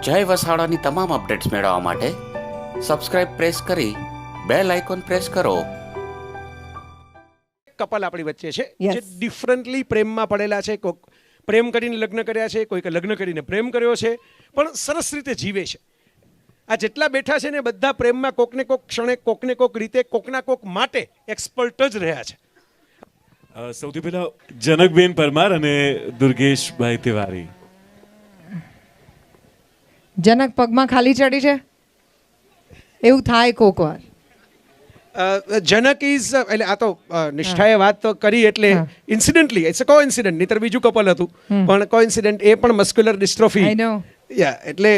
જય વસાવડાની તમામ અપડેટ્સ મેળવવા માટે સબસ્ક્રાઇબ પ્રેસ કરી બેલ આઇકોન પ્રેસ કરો. કપલ આપણી વચ્ચે છે Yes. જે ડિફરન્ટલી પ્રેમમાં પડેલા છે. કોઈક પ્રેમ કરીને લગ્ન કર્યા છે, કોઈક લગ્ન કરીને પ્રેમ કર્યો છે, પણ સરસ રીતે જીવે છે. આ જેટલા બેઠા છે ને બધા પ્રેમમાં કોકને કોક ક્ષણે, કોકને કોક રીતે, કોકના કોક માટે એક્સપર્ટ જ રહ્યા છે. સૌથી પહેલા જનકબેન પરમાર અને દુર્ગેશભાઈ તિવારી. જનક પગમાં ખાલી ચડી છે એવું થાય કોક વાર. જનક ઇઝ એટલે આ તો નિષ્ઠાએ વાત તો કરી એટલે ઇન્સિડન્ટલી ઇટ્સ અ કોઇન્સિડન્ટ. નહીતર બીજું કપલ હતું પણ કોઇન્સિડન્ટ એ પણ મસ્ક્યુલર ડિસ્ટ્રોફી. આઈ નો. યા એટલે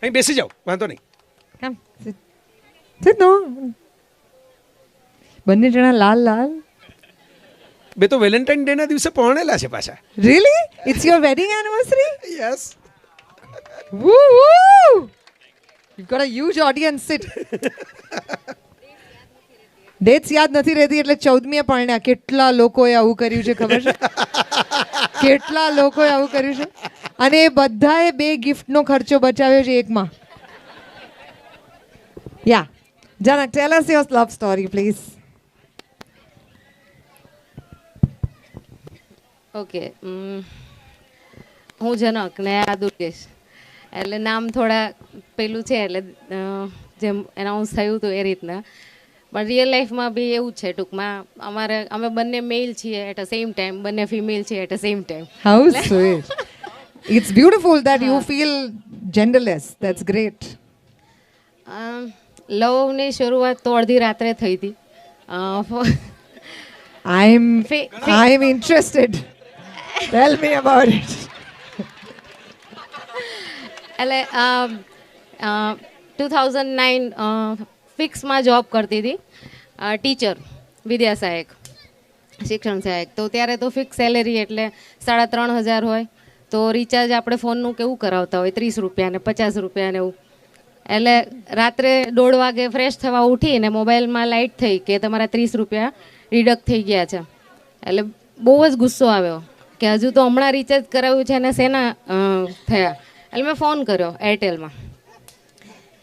અહીં બેસી જાઓ, વાંધો નહીં. કમ સિટ નો. બંને જણા લાલ લાલ. બે તો વેલેન્ટાઇન ડે ના દિવસે પરણેલા છે પાછા. Really? It's your wedding anniversary? Yes. Woo woo! You've got a huge audience. Sit. Dates યાદ નથી રહેતી એટલે 14મીએ પરણ્યા. કેટલા લોકોએ આવું કર્યું છે ખબર છે? કેટલા લોકોએ આવું કર્યું છે? અને એ બધાએ 2 ગિફ્ટનો ખર્ચો બચાવ્યો છે એકમાં. યા જનક, tell us your love story please. Okay, હું જનક ને આ દુર્ગેશ, એટલે નામ થોડા પેલું છે એટલે જેમ એનાઉન્સ થયું હતું એ રીતના. પણ રિયલ લાઈફમાં બી એવું જ છે ટૂંકમાં. અમે બંને મેલ છીએ એટ અ સેમ ટાઈમ, બંને ફિમેલ છીએ at a same time. How sweet. It's beautiful that you feel genderless. That's great. લવની શરૂઆત તો અડધી રાત્રે થઈ હતી. I'm interested. Tell me about it. એટલે 2009 ફિક્સમાં જોબ કરતી હતી, ટીચર, વિદ્યા સહાયક, શિક્ષણ સહાયક. તો ત્યારે તો ફિક્સ સેલેરી એટલે 3,500 હોય. તો રિચાર્જ આપણે ફોનનું કેવું કરાવતા હોય 30 રૂપિયા ને 50 રૂપિયા ને એવું. એટલે રાત્રે 1:30 વાગે ફ્રેશ થવા ઉઠીને મોબાઈલમાં લાઇટ થઈ કે તમારા 30 રૂપિયા રિડક્ટ થઈ ગયા છે. એટલે બહુ જ ગુસ્સો આવ્યો કે હજુ તો હમણાં રિચાર્જ કરાવ્યું છે અને શેના થયા. એટલે મેં ફોન કર્યો એરટેલમાં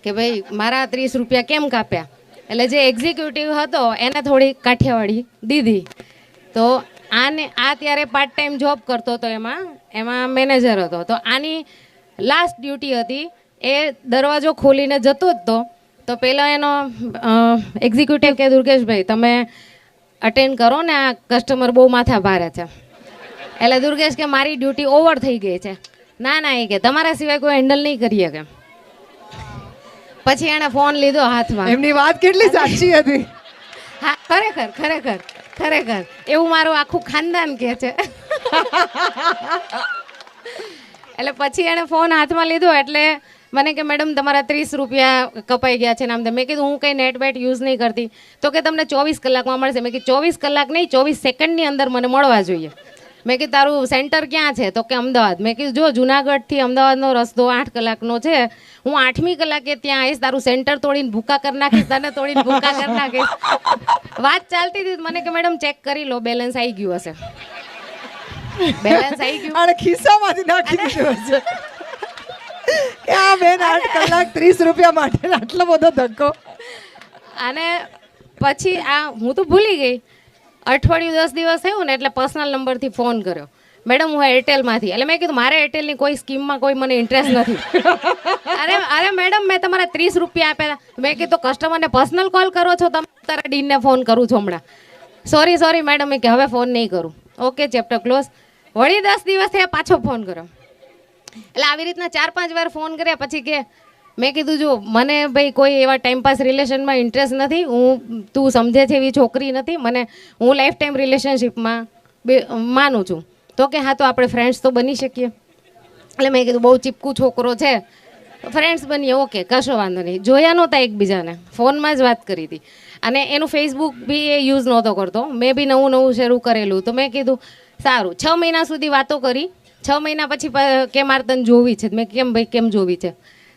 કે ભાઈ મારા 30 રૂપિયા કેમ કાપ્યા. એટલે જે એક્ઝિક્યુટિવ હતો એને થોડી કાઠિયાવાડી દીધી. તો આ ત્યારે પાર્ટ ટાઈમ જોબ કરતો હતો, એમાં મેનેજર હતો. તો આની લાસ્ટ ડ્યુટી હતી. એ દરવાજો ખોલીને જતો જ હતો તો પહેલાં એનો એક્ઝિક્યુટિવ કે દુર્ગેશભાઈ તમે અટેન્ડ કરો ને, આ કસ્ટમર બહુ માથા ભારે છે. એટલે દુર્ગેશ કે મારી ડ્યુટી ઓવર થઈ ગઈ છે. ના એ કે તમારા સિવાય કોઈ હેન્ડલ નહીં કરીએ કે. પછી એણે ફોન લીધો હાથમાં. એમની વાત કેટલી સાચી હતી. હા, ખરેખર એવું મારું આખું ખાનદાન કહે છે. એટલે પછી એણે ફોન હાથમાં લીધો એટલે મને કે મેડમ તમારા 30 રૂપિયા કપાઈ ગયા છે ને આમ તેમ. મેં કીધું હું કંઈ નેટ બેટ યુઝ નહીં કરતી. તો કે તમને 24 કલાકમાં મળશે. મેં કીધું 24 કલાક નહીં, 24 સેકન્ડની અંદર મને મળવા જોઈએ. મેં કીધું તારું સેન્ટર ક્યાં છે? તો કે અમદાવાદ. મેં કીધું જો જુનાગઢથી અમદાવાદનો રસ્તો 8 કલાકનો છે. હું 8મી કલાકે ત્યાં આવીશ, તારું સેન્ટર તોડીને ભૂકા કરી નાખીશ, તને તોડીને ભૂકા કરી નાખીશ. વાત ચાલતી હતી. મને કે મેડમ ચેક કરી લો, બેલેન્સ આવી ગયું હશે. બેલેન્સ આવી ગયું અને ખિસ્સામાંથી નાખી દીધું હશે કે આ બેન 8 કલાક 30 રૂપિયા માટે આટલો બધો ધક્કો. અને પછી હું તો ભૂલી ગઈ. અઠવાડિયું 10 દિવસ થયું ને એટલે પર્સનલ નંબરથી ફોન કર્યો. મેડમ હું એરટેલમાંથી. એટલે મેં કીધું મારે એરટેલની કોઈ સ્કીમમાં કોઈ મને ઇન્ટરેસ્ટ નથી. અરે મેડમ મેં તમારા 30 રૂપિયા આપ્યા. મેં કીધું કસ્ટમરને પર્સનલ કોલ કરો છો તમે? તારા ડીનને ફોન કરું છું હમણાં. સોરી મેડમ કે હવે ફોન નહીં કરું. Okay, chapter close. વળી 10 દિવસ થયા, પાછો ફોન કર્યો. એટલે આવી રીતના 4-5 વાર ફોન કર્યા. પછી કે મેં કીધું જો મને ભાઈ કોઈ એવા ટાઈમપાસ રિલેશનમાં ઇન્ટરેસ્ટ નથી. તું સમજે છે એવી છોકરી નથી. હું લાઈફ ટાઈમ રિલેશનશિપમાં માનું છું. તો કે હા તો આપણે ફ્રેન્ડ્સ તો બની શકીએ. એટલે મેં કીધું બહુ ચીપકું છોકરો છે, ફ્રેન્ડ્સ બનીએ. ઓકે, કશો વાંધો નહીં. જોયા નહોતા એકબીજાને, ફોનમાં જ વાત કરી હતી. અને એનું ફેસબુક બી એ યુઝ નહોતો કરતો. મેં બી નવું શરૂ કરેલું. તો મેં કીધું સારું. 6 મહિના સુધી વાતો કરી. 6 મહિના પછી કે મારે તને જોવી છે. મેં કેમ ભાઈ કેમ જોવી છે?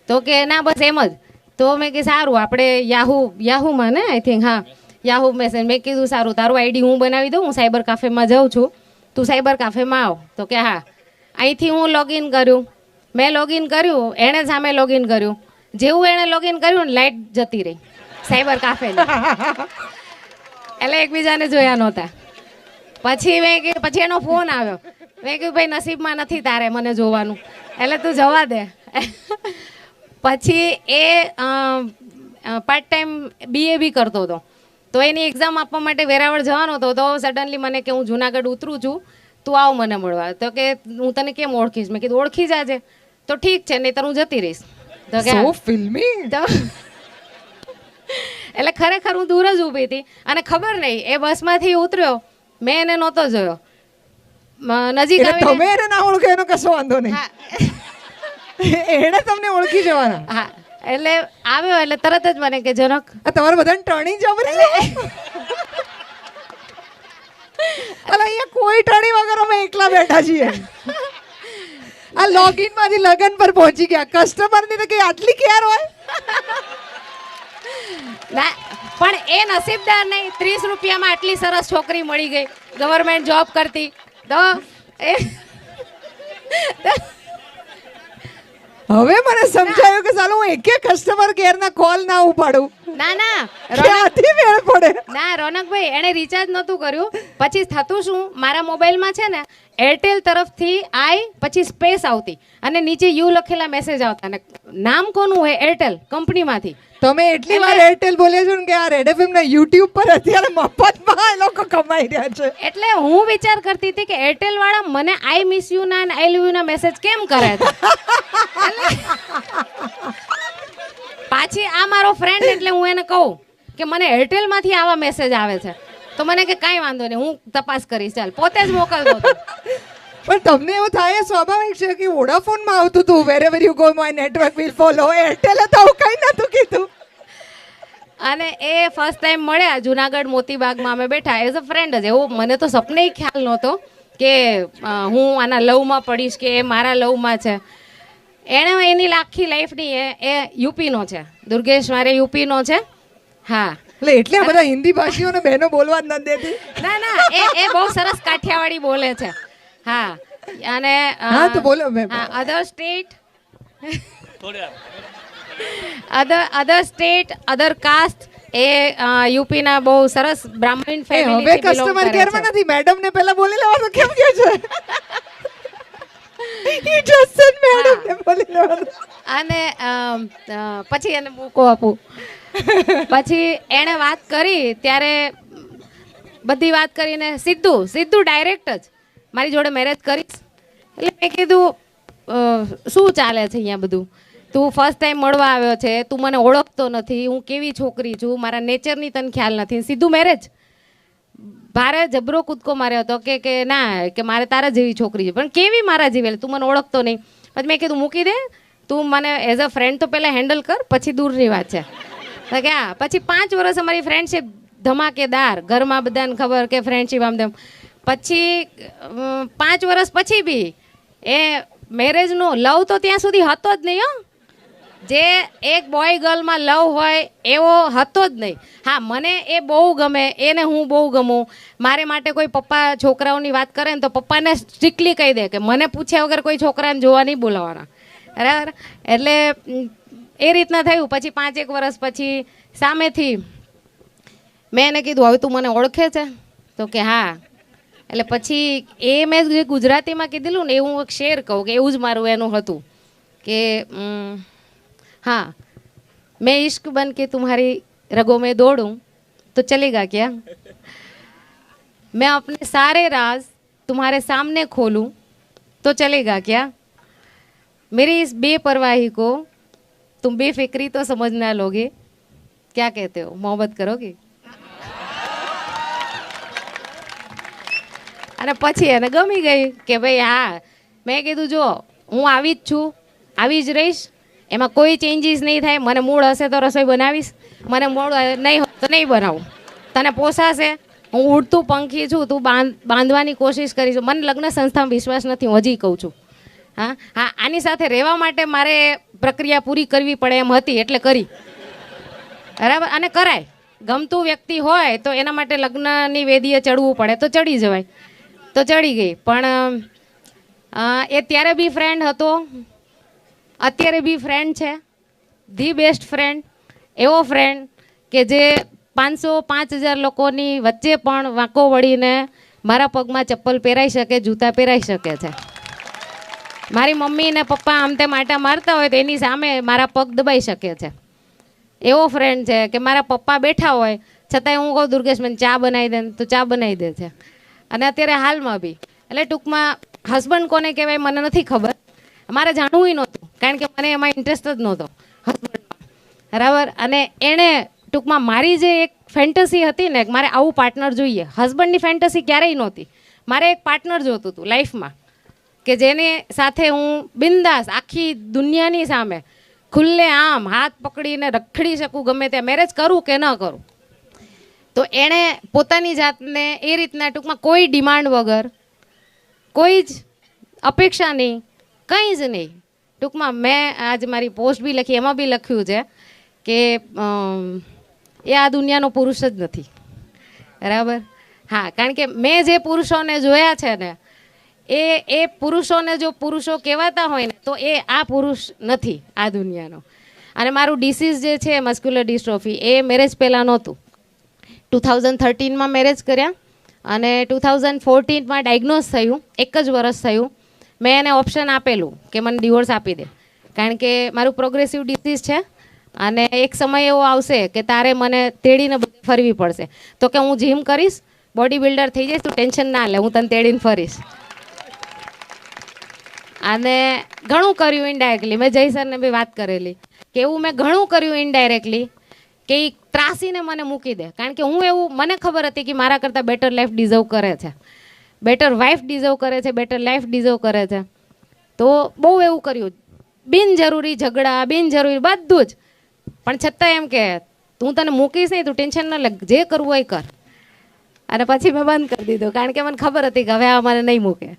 તો કે ના બસ એમ જ. તો મેં કે સારું આપણે યાહુમાં ને આઈ થિંક હા યાહુ મેસેજ. મેં કીધું સારું તારું આઈડી હું બનાવી દઉં, હું સાયબર કાફેમાં જાઉં છું, તું સાયબર કાફેમાં આવ. તો કે હા. અહીંથી હું લોગિન કર્યું, મેં લોગિન કર્યું, એણે સામે લોગિન કર્યું. જેવું એણે લોગિન કર્યું ને લાઇટ જતી રહી સાયબર કાફેની. એટલે એકબીજાને જોયા નહોતા. પછી મેં કીધું, પછી એનો ફોન આવ્યો. મેં કીધું ભાઈ નસીબમાં નથી તારે મને જોવાનું, એટલે તું જવા દે. પછી એ પાર્ટ ટાઈમ BA બી કરતો હતો. તો એની એક્ઝામ આપવા માટે વેરાવળ જવાનો હતો. તો સડનલી મને કે હું જુનાગઢ ઉતરું છું, તું આવ મને મળવા. તો કે હું તને કેમ ઓળખીશ? મેં કીધું ઓળખી જાજે. તો ઠીક છે, નહીંતર હું જતી રહીશ. તો કે સો ફિલ્મી. એટલે ખરેખર હું દૂર જ ઊભી હતી અને ખબર નહીં એ બસમાંથી ઉતર્યો, મેં એને નહોતો જોયો. નજીક એટલે તમે આવીને એને ના ઓળખો એનો કશો વાંધો નહીં. હા એણે તમને ઓળખી જવાના. હા એટલે આવ્યો એટલે તરત જ મને કે જનક આ તમારે બધાને ટર્નિંગ જબરી છે. અલા અહીંયા કોઈ ટર્નિંગ વગર અમે એકલા બેઠા છીએ. આ લોગિન માંથી લગન પર પહોંચી ગયા. કસ્ટમર ની તો કઈ આટલી કેર હોય? ના પણ એ નસીબદાર નહીં, 30 રૂપિયામાં આટલી સરસ છોકરી મળી ગઈ, ગવર્મેન્ટ જોબ કરતી. તો એ હવે મને સમજાયું કે સાલું હું એકે કસ્ટમર કેર ના કોલ ના ઉપાડું. ના ના ક્યાંથી મેળ પડે? ના રોનકભાઈ, એણે રિચાર્જ નહોતું કર્યું. પછી થતું શું, મારા મોબાઈલમાં છે ને એરટેલ તરફથી પછી સ્પેસ આવતી અને નીચે યુ લખેલા મેસેજ આવતા. અને નામ કોનું હોય? એરટેલ કંપનીમાંથી. તમે એટલી વાર એરટેલ બોલ્યા છો ને કે આ રેડ એફએમ ના યુટ્યુબ પર અત્યારે મફતમાં એ લોકો કમાઈ રહ્યા છે. એટલે હું વિચાર કરતી હતી કે એરટેલ વાળા મને આઈ મિસ યુ ના આઈ લવ યુ ના મેસેજ કેમ કરે છે. પાછી આ મારો ફ્રેન્ડ, એટલે હું એને કહું કે મને એરટેલ માંથી આવા મેસેજ આવે છે. તો મને કે કાંઈ વાંધો નહીં, હું તપાસ કરીશ, ચાલ. પોતે જ મોકલતો હતો. પણ તમને એવું થાય સ્વાભાવિક છે કે વોડાફોન માં આવતું હતું વેરેવર you go my network will follow. Airtel તો આવું કઈ નતું કીધું. અને એ ફર્સ્ટ ટાઈમ મળ્યા જુનાગઢ મોતીબાગમાં, અમે બેઠા એઝ અ ફ્રેન્ડ જ. એવું મને તો સપને ખ્યાલ નહોતો કે હું આના લવમાં પડીશ કે એ મારા લવમાં છે. એણે એની આખી લાઈફની એ યુપીનો છે, દુર્ગેશ મારે યુપીનો છે. હા એટલે બધા હિન્દી ભાષીઓને બહેનો બોલવા જ ન દેતી. ના ના એ બહુ સરસ કાઠિયાવાડી બોલે છે. હા અને હા તો બોલો. અધર સ્ટેટ અધર સ્ટેટ અધર કાસ્ટ એ યુપીના બહુ સરસ બ્રાહ્મણ ફેમિલી. હવે કસ્ટમર કેર માં નથી, મેડમ ને પહેલા બોલી લેવાનું. કેમ કે છે ઈ જસ્ટ સેડ મેડમ ને બોલી લેવાનું. અને પછી એને મૂકો આપું. પછી એણે વાત કરી ત્યારે બધી વાત કરીને સીધું ડાયરેક્ટ જ મારી જોડે મેરેજ કરીશ. એટલે મેં કીધું શું ચાલે છે અહીંયા બધું? તું ફર્સ્ટ ટાઈમ મળવા આવ્યો છે, તું મને ઓળખતો નથી, હું કેવી છોકરી છું, મારા નેચરની તને ખ્યાલ નથી, સીધું મેરેજ? ભારે જબરો કૂદકો માર્યો હતો કે ના, કે મારે તારા જેવી છોકરી છે. પણ કેવી મારા જેવી? એટલે તું મને ઓળખતો નહીં. પછી મેં કીધું મૂકી દે, તું મને એઝ અ ફ્રેન્ડ તો પહેલાં હેન્ડલ કર, પછી દૂરની વાત છે. તો કે હા. પછી 5 વર્ષ અમારી ફ્રેન્ડશીપ ધમાકેદાર, ઘરમાં બધાને ખબર કે ફ્રેન્ડશીપ આમ તેમ. પછી 5 વર્ષ પછી બી એ મેરેજનો લવ તો ત્યાં સુધી હતો જ નહીં. હો, જે એક બોય ગર્લમાં લવ હોય એવો હતો જ નહીં. હા, મને એ બહુ ગમે, એને હું બહુ ગમું. મારે માટે કોઈ પપ્પા છોકરાઓની વાત કરે ને તો પપ્પાને સ્ટ્રિક્ટલી કહી દે કે મને પૂછ્યા વગર કોઈ છોકરાને જોવા નહીં બોલાવવાના. બરાબર? એટલે એ રીતના થયું. પછી 5-1 વર્ષ પછી સામેથી મેં એને કીધું હવે તું મને ઓળખે છે? તો કે હા. એટલે પછી એ મેં જે ગુજરાતીમાં કીધેલું ને એવું એક શેર કહું કે એવું જ મારું એનું હતું કે हाँ मैं इश्क बन के तुम्हारी रगों में दौड़ूं तो चलेगा क्या? मैं अपने सारे राज तुम्हारे सामने खोलूं तो चलेगा क्या? मेरी इस बेपरवाही को तुम बेफिक्री तो समझ ना लोगे. क्या कहते हो, मोहब्बत करोगे? અને પછી એને ગમી ગઈ કે ભાઈ હા. મેં કીધું જો હું આવી જ છું, આવી જ રહીશ, એમાં કોઈ ચેન્જીસ નહીં થાય. મને મૂડ હશે તો રસોઈ બનાવીશ, મને મૂડ નહીં હોય તો નહીં બનાવું. તને પોસાશે, હું ઉડતું પંખી છું, તું બાંધવાની કોશિશ કરીશ. મને લગ્ન સંસ્થામાં વિશ્વાસ નથી, હું હજી કહું છું. હા હા, આની સાથે રહેવા માટે મારે પ્રક્રિયા પૂરી કરવી પડે એમ હતી એટલે કરી. બરાબર? અને કરાય. ગમતું વ્યક્તિ હોય તો એના માટે લગ્નની વેદીએ ચડવું પડે તો ચડી જવાય. તો ચડી ગઈ. પણ એ ત્યારે બી ફ્રેન્ડ હતો, અત્યારે બી ફ્રેન્ડ છે, ધી બેસ્ટ ફ્રેન્ડ. એવો ફ્રેન્ડ કે જે 5,000 લોકોની વચ્ચે પણ વાંકો વળીને મારા પગમાં ચપ્પલ પહેરાઈ શકે, જૂતા પહેરાઈ શકે છે. મારી મમ્મી ને પપ્પા આમ તેમ આટા મારતા હોય તો એની સામે મારા પગ દબાઈ શકે છે. એવો ફ્રેન્ડ છે કે મારા પપ્પા બેઠા હોય છતાંય હું કહું દુર્ગેશ મને ચા બનાવી દે તો ચા બનાવી દે છે. અને અત્યારે હાલમાં બી એટલે ટૂંકમાં હસબન્ડ કોને કહેવાય મને નથી ખબર, મારે જાણવું નહોતું કારણ કે મને એમાં ઇન્ટરેસ્ટ જ નહોતો હસબન્ડમાં, બરાબર. અને એણે ટૂંકમાં મારી જે એક ફેન્ટસી હતી ને મારે આવું પાર્ટનર જોઈએ, હસબન્ડની ફેન્ટસી ક્યારેય નહોતી, મારે એક પાર્ટનર જોતું હતું લાઈફમાં કે જેની સાથે હું બિંદાસ આખી દુનિયાની સામે ખુલ્લે આમ હાથ પકડીને રખડી શકું ગમે ત્યાં, મેરેજ કરું કે ન કરું. તો એણે પોતાની જાતને એ રીતના ટૂંકમાં કોઈ ડિમાન્ડ વગર, કોઈ જ અપેક્ષા નહીં, કંઈ જ નહીં, ટૂંકમાં મેં આજ મારી પોસ્ટ બી લખી એમાં બી લખ્યું છે કે એ આ દુનિયાનો પુરુષ જ નથી, બરાબર. હા, કારણ કે મેં જે પુરુષોને જોયા છે ને એ પુરુષોને જો પુરુષો કહેવાતા હોય ને તો એ આ પુરુષ નથી આ દુનિયાનો. અને મારું ડિસીઝ જે છે મસ્ક્યુલર ડિસ્ટ્રોફી એ મેરેજ પહેલાં નહોતું. 2013માં મેરેજ કર્યા અને 2014માં ડાયગ્નોઝ થયું, એક જ વર્ષ થયું. મેં એને ઓપ્શન આપેલું કે મને ડિવોર્સ આપી દે કારણ કે મારું પ્રોગ્રેસિવ ડિસીઝ છે અને એક સમય એવો આવશે કે તારે મને તેડીને ફરવી પડશે. તો કે હું જીમ કરીશ, બોડી બિલ્ડર થઈ જઈશ, તું ટેન્શન ના લે, હું તને તેડીને ફરીશ. અને ઘણું કર્યું ઇનડાયરેક્ટલી, મેં જય સરને બી વાત કરેલી કે એવું મેં ઘણું કર્યું ઇનડાયરેક્ટલી કે એ ત્રાસીને મને મૂકી દે કારણ કે હું એવું મને ખબર હતી કે મારા કરતાં બેટર લાઈફ ડિઝર્વ કરે છે, બેટર વાઈફ ડિઝર્વ કરે છે, બેટર લાઈફ ડિઝર્વ કરે છે. તો બહુ એવું કર્યું, બિનજરૂરી ઝઘડા, બિનજરૂરી બધું જ, પણ છતાં એમ કે તું તને મૂકીશ નહીં, તું ટેન્શન ન લે, જે કરવું હોય કર. અને પછી મેં બંધ કરી દીધું કારણ કે મને ખબર હતી કે હવે આ મને નહીં મૂકે.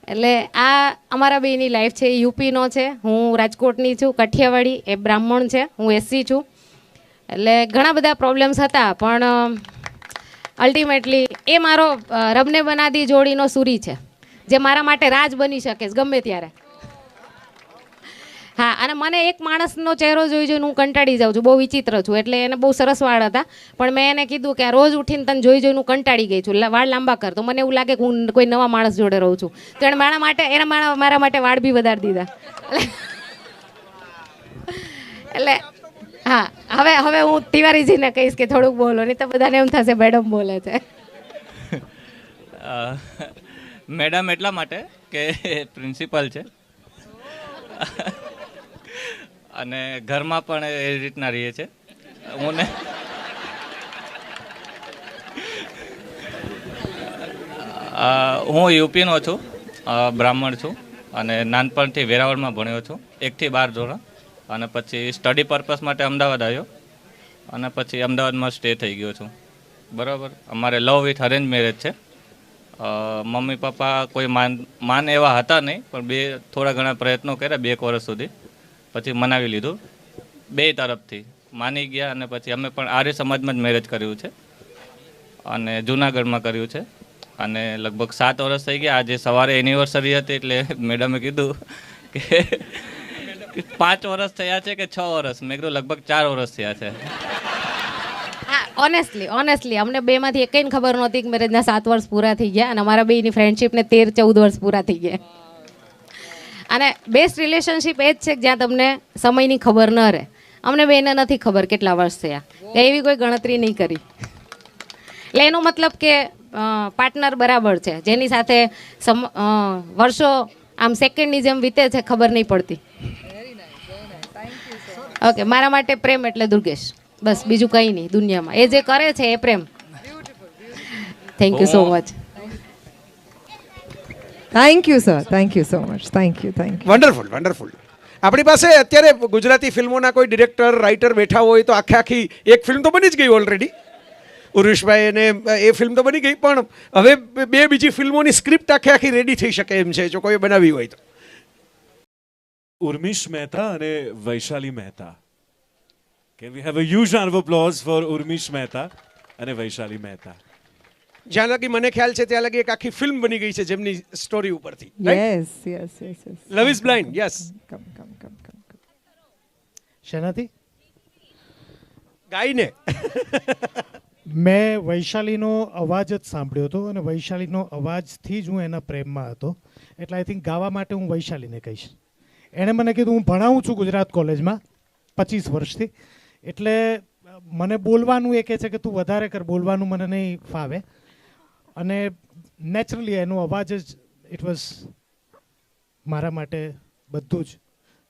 એટલે આ અમારા બેની લાઈફ છે. યુપીનો છે, હું રાજકોટની છું, કાઠિયાવાડી, એ બ્રાહ્મણ છે, હું એસસી છું. એટલે ઘણા બધા પ્રોબ્લેમ્સ હતા પણ અલ્ટિમેટલી એ મારો રબને બનાદી જોડીનો સૂરી છે જે મારા માટે રાજ બની શકે છે ગમે ત્યારે. હા, અને મને એક માણસનો ચહેરો જોઈ જોઈને હું કંટાળી જાઉં છું, બહુ વિચિત્ર છું. એટલે એને બહુ સરસ વાળ હતા પણ મેં એને કીધું કે આ રોજ ઉઠીને તને જોઈ જોઈને હું કંટાળી ગઈ છું, વાળ લાંબા કર. તો મને એવું લાગે કે હું કોઈ નવા માણસ જોડે રહું છું. તો એણે મારા માટે વાળ બી વધારી દીધા. એટલે હા, હવે હું તિવારીજીને કહીશ કે થોડુંક બોલો, નહીં તો બધાને એમ થશે મેડમ બોલે છે. મેડમ એટલા માટે કે પ્રિન્સિપલ છે અને ઘરમાં પણ એ રીતના રહીએ છે. હું યુપીનો છું, બ્રાહ્મણ છું અને નાનપણથી વેરાવળમાં ભણ્યો છું 1 થી 12 ધોરણ. અને પછી સ્ટડી પર્પસ માટે અમદાવાદ આવ્યો અને પછી અમદાવાદમાં સ્ટે થઈ ગયો છું, બરાબર. અમારે લવ વિથ અરેન્જ મેરેજ છે. મમ્મી પપ્પા કોઈ માન એવા હતા નહીં પણ થોડા ઘણા પ્રયત્નો કર્યા 2 વર્ષ સુધી, પછી મનાવી લીધું. 2 તરફથી માની ગયા અને પછી અમે પણ આર્ય સમાજમાં જ મેરેજ કર્યું છે અને જુનાગઢમાં કર્યું છે. અને લગભગ 7 વર્ષ થઈ ગયા. આજે સવારે એનિવર્સરી હતી એટલે મેડમે કીધું કે 5 વર્ષ થયા છે કે 6 વર્ષ. મેં કીધું લગભગ 4 વર્ષ થયા છે. ઓનેસ્ટલી અમને બેમાંથી એકઈને ખબર નહોતી કે મેરેજના 7 વર્ષ પૂરા થઈ ગયા અને અમારા બેની ફ્રેન્ડશિપને 13-14 વર્ષ પૂરા થઈ ગયા. અને બેસ્ટ રિલેશનશિપ એ જ છે કે જ્યાં તમને સમયની ખબર ન રહે. અમને બેને નથી ખબર કેટલા વર્ષ થયા, એવી કોઈ ગણતરી નહીં કરી. એટલે એનો મતલબ કે પાર્ટનર બરાબર છે જેની સાથે વર્ષો આમ સેકન્ડની જેમ વીતે છે ખબર નહીં પડતી. ઓકે, મારા માટે પ્રેમ એટલે દુર્ગેશ, બસ, બીજું કંઈ નહીં દુનિયામાં. એ જે કરે છે એ પ્રેમ. Thank you so much. Thank you sir, thank you so much, thank you. Wonderful, wonderful. આપણી પાસે અત્યારે ગુજરાતી ફિલ્મોના કોઈ ડિરેક્ટર, રાઇટર બેઠા હોય તો આખી એક ફિલ્મ તો બની જ ગઈ ઓલરેડી. ઉર્વિશભાઈ અને એ ફિલ્મ તો બની ગઈ પણ હવે 2 બીજી ફિલ્મોની સ્ક્રિપ્ટ આખી રેડી થઈ શકે એમ છે જો કોઈ બનાવી હોય તો. ઉર્મિશ મહેતા અને Vaishali Mehta. Can we have a huge round of applause for Urmish Mehta and Vaishali Mehta? જ્યાં લગી મને ખ્યાલ છે ત્યાં લગી એક આખી ફિલ્મ બની ગઈ છે જેમની સ્ટોરી ઉપરથી right? Yes yes yes yes love is blind, yes. Come come come come શેનાથી? ગાયને મેં વૈશાલીનો અવાજ જ સાંભળ્યો હતો અને વૈશાલીનો અવાજથી જ હું એના પ્રેમમાં હતો. એટલે આઈ થિંક ગાવા માટે હું વૈશાલીને કહીશ. એણે મને કીધું, હું ભણાવું છું ગુજરાત કોલેજમાં 25 વર્ષથી, એટલે મને બોલવાનું એ કહે છે કે તું વધારે કર, બોલવાનું મને નહીં ફાવે. અને નેચરલી એનો અવાજ જ ઇટ વોઝ મારા માટે બધું જ.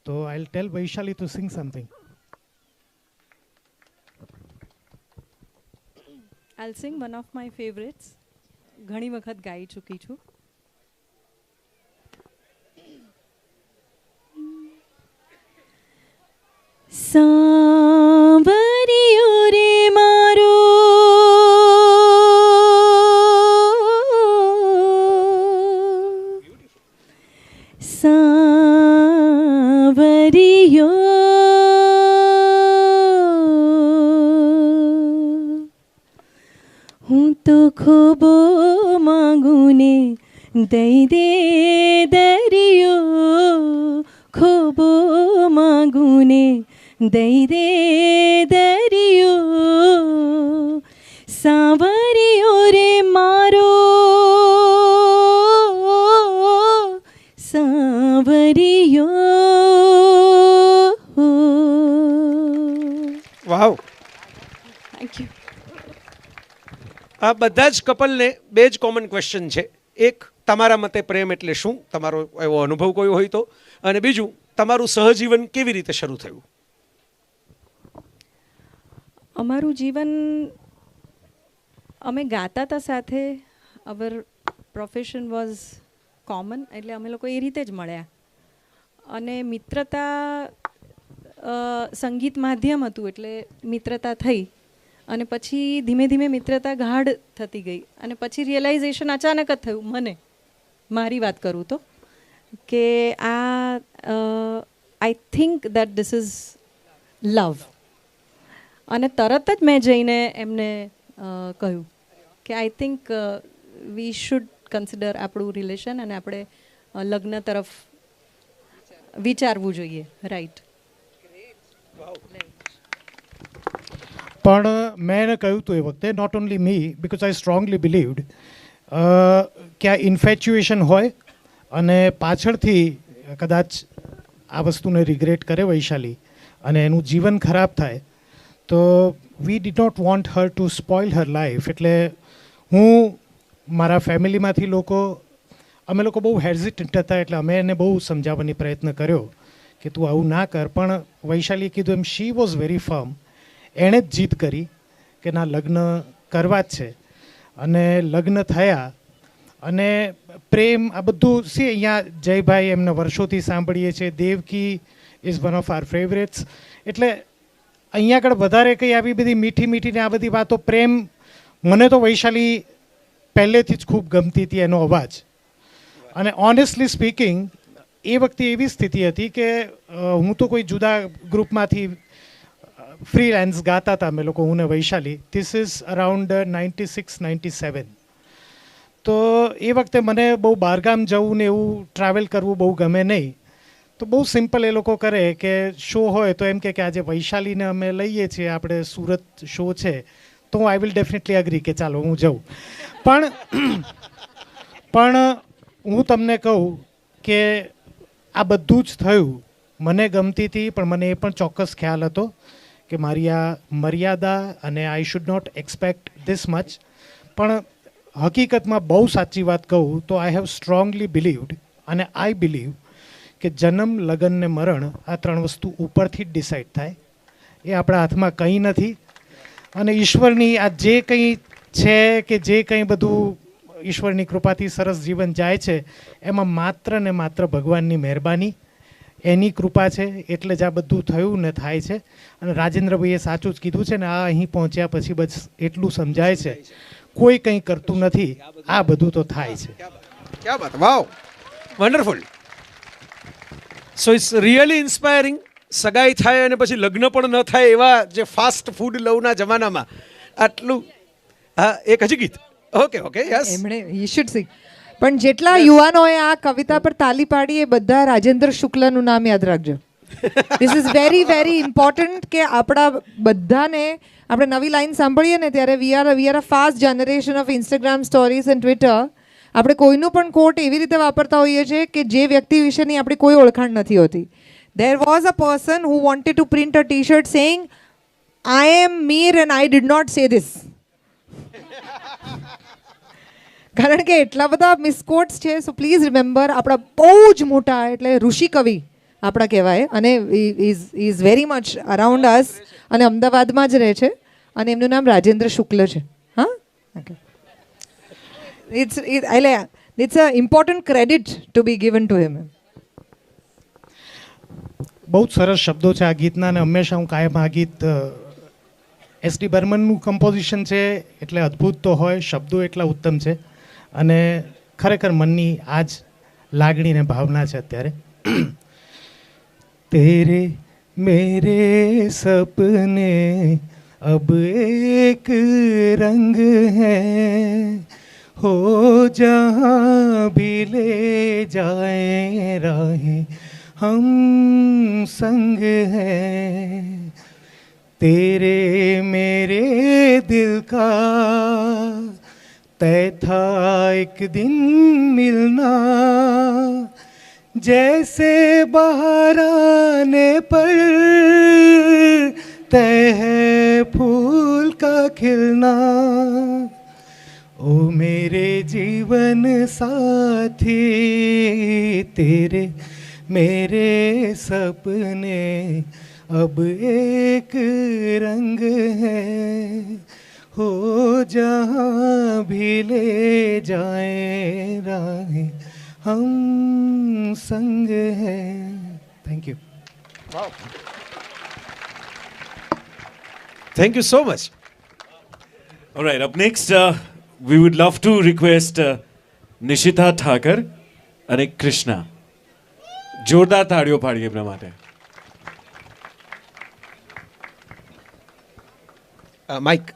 તો I will tail Vaishali to sing something. I'll sing one of my favorites. ઘણી વખત ગાઈ ચૂકી છું. સાંભળ્યો રે મારો સાંભળ્યો હું તો ખોબો માંગું ને દઈ દે દરિયો, ખોબો માંગું ને દઈ દે દરિયો, સાંભળ્યો રે મારો સાંભળ્યો. વાવ. Thank you. આ બધા જ કપલને બે જ કોમન ક્વેશ્ચન છે. એક, તમારા મતે પ્રેમ એટલે શું, તમારો એવો અનુભવ કોઈ હોય તો, અને બીજું, તમારું સહજીવન કેવી રીતે શરૂ થયું? અમારું જીવન, અમે ગાતા હતા સાથે. અવર પ્રોફેશન વોઝ કોમન, એટલે અમે લોકો એ રીતે જ મળ્યા. અને મિત્રતા, સંગીત માધ્યમ હતું એટલે મિત્રતા થઈ. અને પછી ધીમે ધીમે મિત્રતા ગાઢ થતી ગઈ. અને પછી રિયલાઇઝેશન અચાનક જ થયું મને, મારી વાત કરું તો, કે આ I think that this is લવ. અને તરત જ મેં જઈને એમને કહ્યું કે I think we should consider આપણું રિલેશન અને આપણે લગ્ન તરફ વિચારવું જોઈએ. રાઈટ. પણ મેં એને કહ્યું હતું એ વખતે, not only me, because I strongly believed કે આ ઇન્ફેચ્યુએશન હોય અને પાછળથી કદાચ આ વસ્તુને રિગ્રેટ કરે વૈશાલી અને એનું જીવન ખરાબ થાય, તો we did not want her to spoil her life. એટલે હું, મારા ફેમિલીમાંથી લોકો, અમે લોકો બહુ હેઝિટન્ટ હતા, એટલે અમે એને બહુ સમજાવવાની પ્રયત્ન કર્યો કે તું આવું ના કર. પણ વૈશાલીએ કીધું એમ, શી વોઝ વેરી ફર્મ. એણે જ જીદ કરી કે ના, લગ્ન કરવા જ છે. અને લગ્ન થયા. અને પ્રેમ, આ બધું સી, અહીંયા જયભાઈ એમને વર્ષોથી સાંભળીએ છીએ, Devaki is one of our favourites. એટલે અહીંયા આગળ વધારે કંઈ આવી બધી મીઠી મીઠીને આ બધી વાતો, પ્રેમ, મને તો વૈશાલી પહેલેથી જ ખૂબ ગમતી હતી, એનો અવાજ. અને ઓનેસ્ટલી સ્પીકિંગ, એ વખતે એવી સ્થિતિ હતી કે હું તો કોઈ જુદા ગ્રુપમાંથી ફ્રીલેન્સ ગાતા હતા અમે લોકો, હું ને વૈશાલી. This is around 96-97. તો એ વખતે મને બહુ બહારગામ જવું ને એવું ટ્રાવેલ કરવું બહુ ગમે નહીં. તો બહુ સિમ્પલ એ લોકો કરે કે શો હોય તો એમ કે આજે વૈશાલીને અમે લઈએ છીએ, આપણે સુરત શો છે, તો આઈ વિલ ડેફિનેટલી અગ્રી કે ચાલો હું જાઉં. પણ હું તમને કહું કે આ બધું જ થયું. મને ગમતી હતી, પણ મને એ પણ ચોક્કસ ખ્યાલ હતો કે મારી આ મર્યાદા અને I should not expect this much. પણ હકીકતમાં બહુ સાચી વાત કહું તો આઈ હેવ સ્ટ્રોંગલી બિલીવડ, અને આઈ બિલીવ કે જન્મ, લગ્ન ને મરણ, આ ત્રણ વસ્તુ ઉપરથી જ ડિસાઇડ થાય. એ આપણા હાથમાં કંઈ નથી. અને ઈશ્વરની આ જે કંઈ છે કે જે કંઈ બધું ઈશ્વરની કૃપાથી સરસ જીવન જાય છે, એમાં માત્ર ને માત્ર ભગવાનની મહેરબાની, એની કૃપા છે. એટલે જ આ બધું થયું ને થાય છે. અને રાજેન્દ્રભાઈએ સાચું જ કીધું છે ને, આ અહીં પહોંચ્યા પછી બસ એટલું સમજાય છે, કોઈ કંઈ કરતું નથી, આ બધું તો થાય છે. ક્યા બાત, wow, wonderful. So it's really inspiring. સગાઈ થાય અને પછી લગ્ન પણ ન થાય એવા જે ફાસ્ટ ફૂડ લવના જમાનામાં આટલું. હા, એક હજી ગીત. Okay yes. એમણે હી શુડ સિંગ. પણ જેટલા યુવાનોએ આ કવિતા પર તાલી પાડી એ બધા રાજેન્દ્ર શુક્લનું નામ યાદ રાખજો. This is very very important કે આપણા બધાને આપણે નવી લાઈન સાંભળીએ ને ત્યારે we are a fast generation of Instagram stories and Twitter. આપણે કોઈનું પણ કોટ એવી રીતે વાપરતા હોઈએ છીએ કે જે વ્યક્તિ વિશેની આપણી કોઈ ઓળખાણ નથી હોતી. There was a person who wanted to print a T shirt saying I am Mir and I did not say this. કારણ કે એટલા બધા મિસકોટ્સ છે. સો પ્લીઝ રિમેમ્બર, આપણા બહુ જ મોટા એટલે ઋષિ કવિ આપણા કહેવાય અને ઇઝ વેરી મચ અરાઉન્ડ અસ અને અમદાવાદમાં જ રહે છે અને એમનું નામ રાજેન્દ્ર શુક્લ છે. હા, okay. It's a important credit to be given to him. બહુ જ સરસ શબ્દો છે આ ગીતના, અને હંમેશા હું કાયમ આ ગીત એસડી બર્મનનું કમ્પોઝિશન છે એટલે અદ્ભુત તો હોય, શબ્દો એટલા ઉત્તમ છે અને ખરેખર મનની આ જ લાગણી ને ભાવના છે અત્યારે. तेरे मेरे सपने अब एक रंग है, हो जहाँ भी ले जाए राहें हम संग है, तेरे मेरे दिल का तय था एक दिन मिलना, जैसे बाहर आने पर तय है फूल का खिलना, ओ मेरे जीवन साथी तेरे मेरे सपने अब एक रंग है, हो जहाँ भी ले जाए राहें हम संग हैं. Thank you. Thank you so much. All right, up next, we would love to request Nishita Thakur અને કૃષ્ણા. જોરદાર તાળીઓ પાડીએ એમના માટે. માઇક.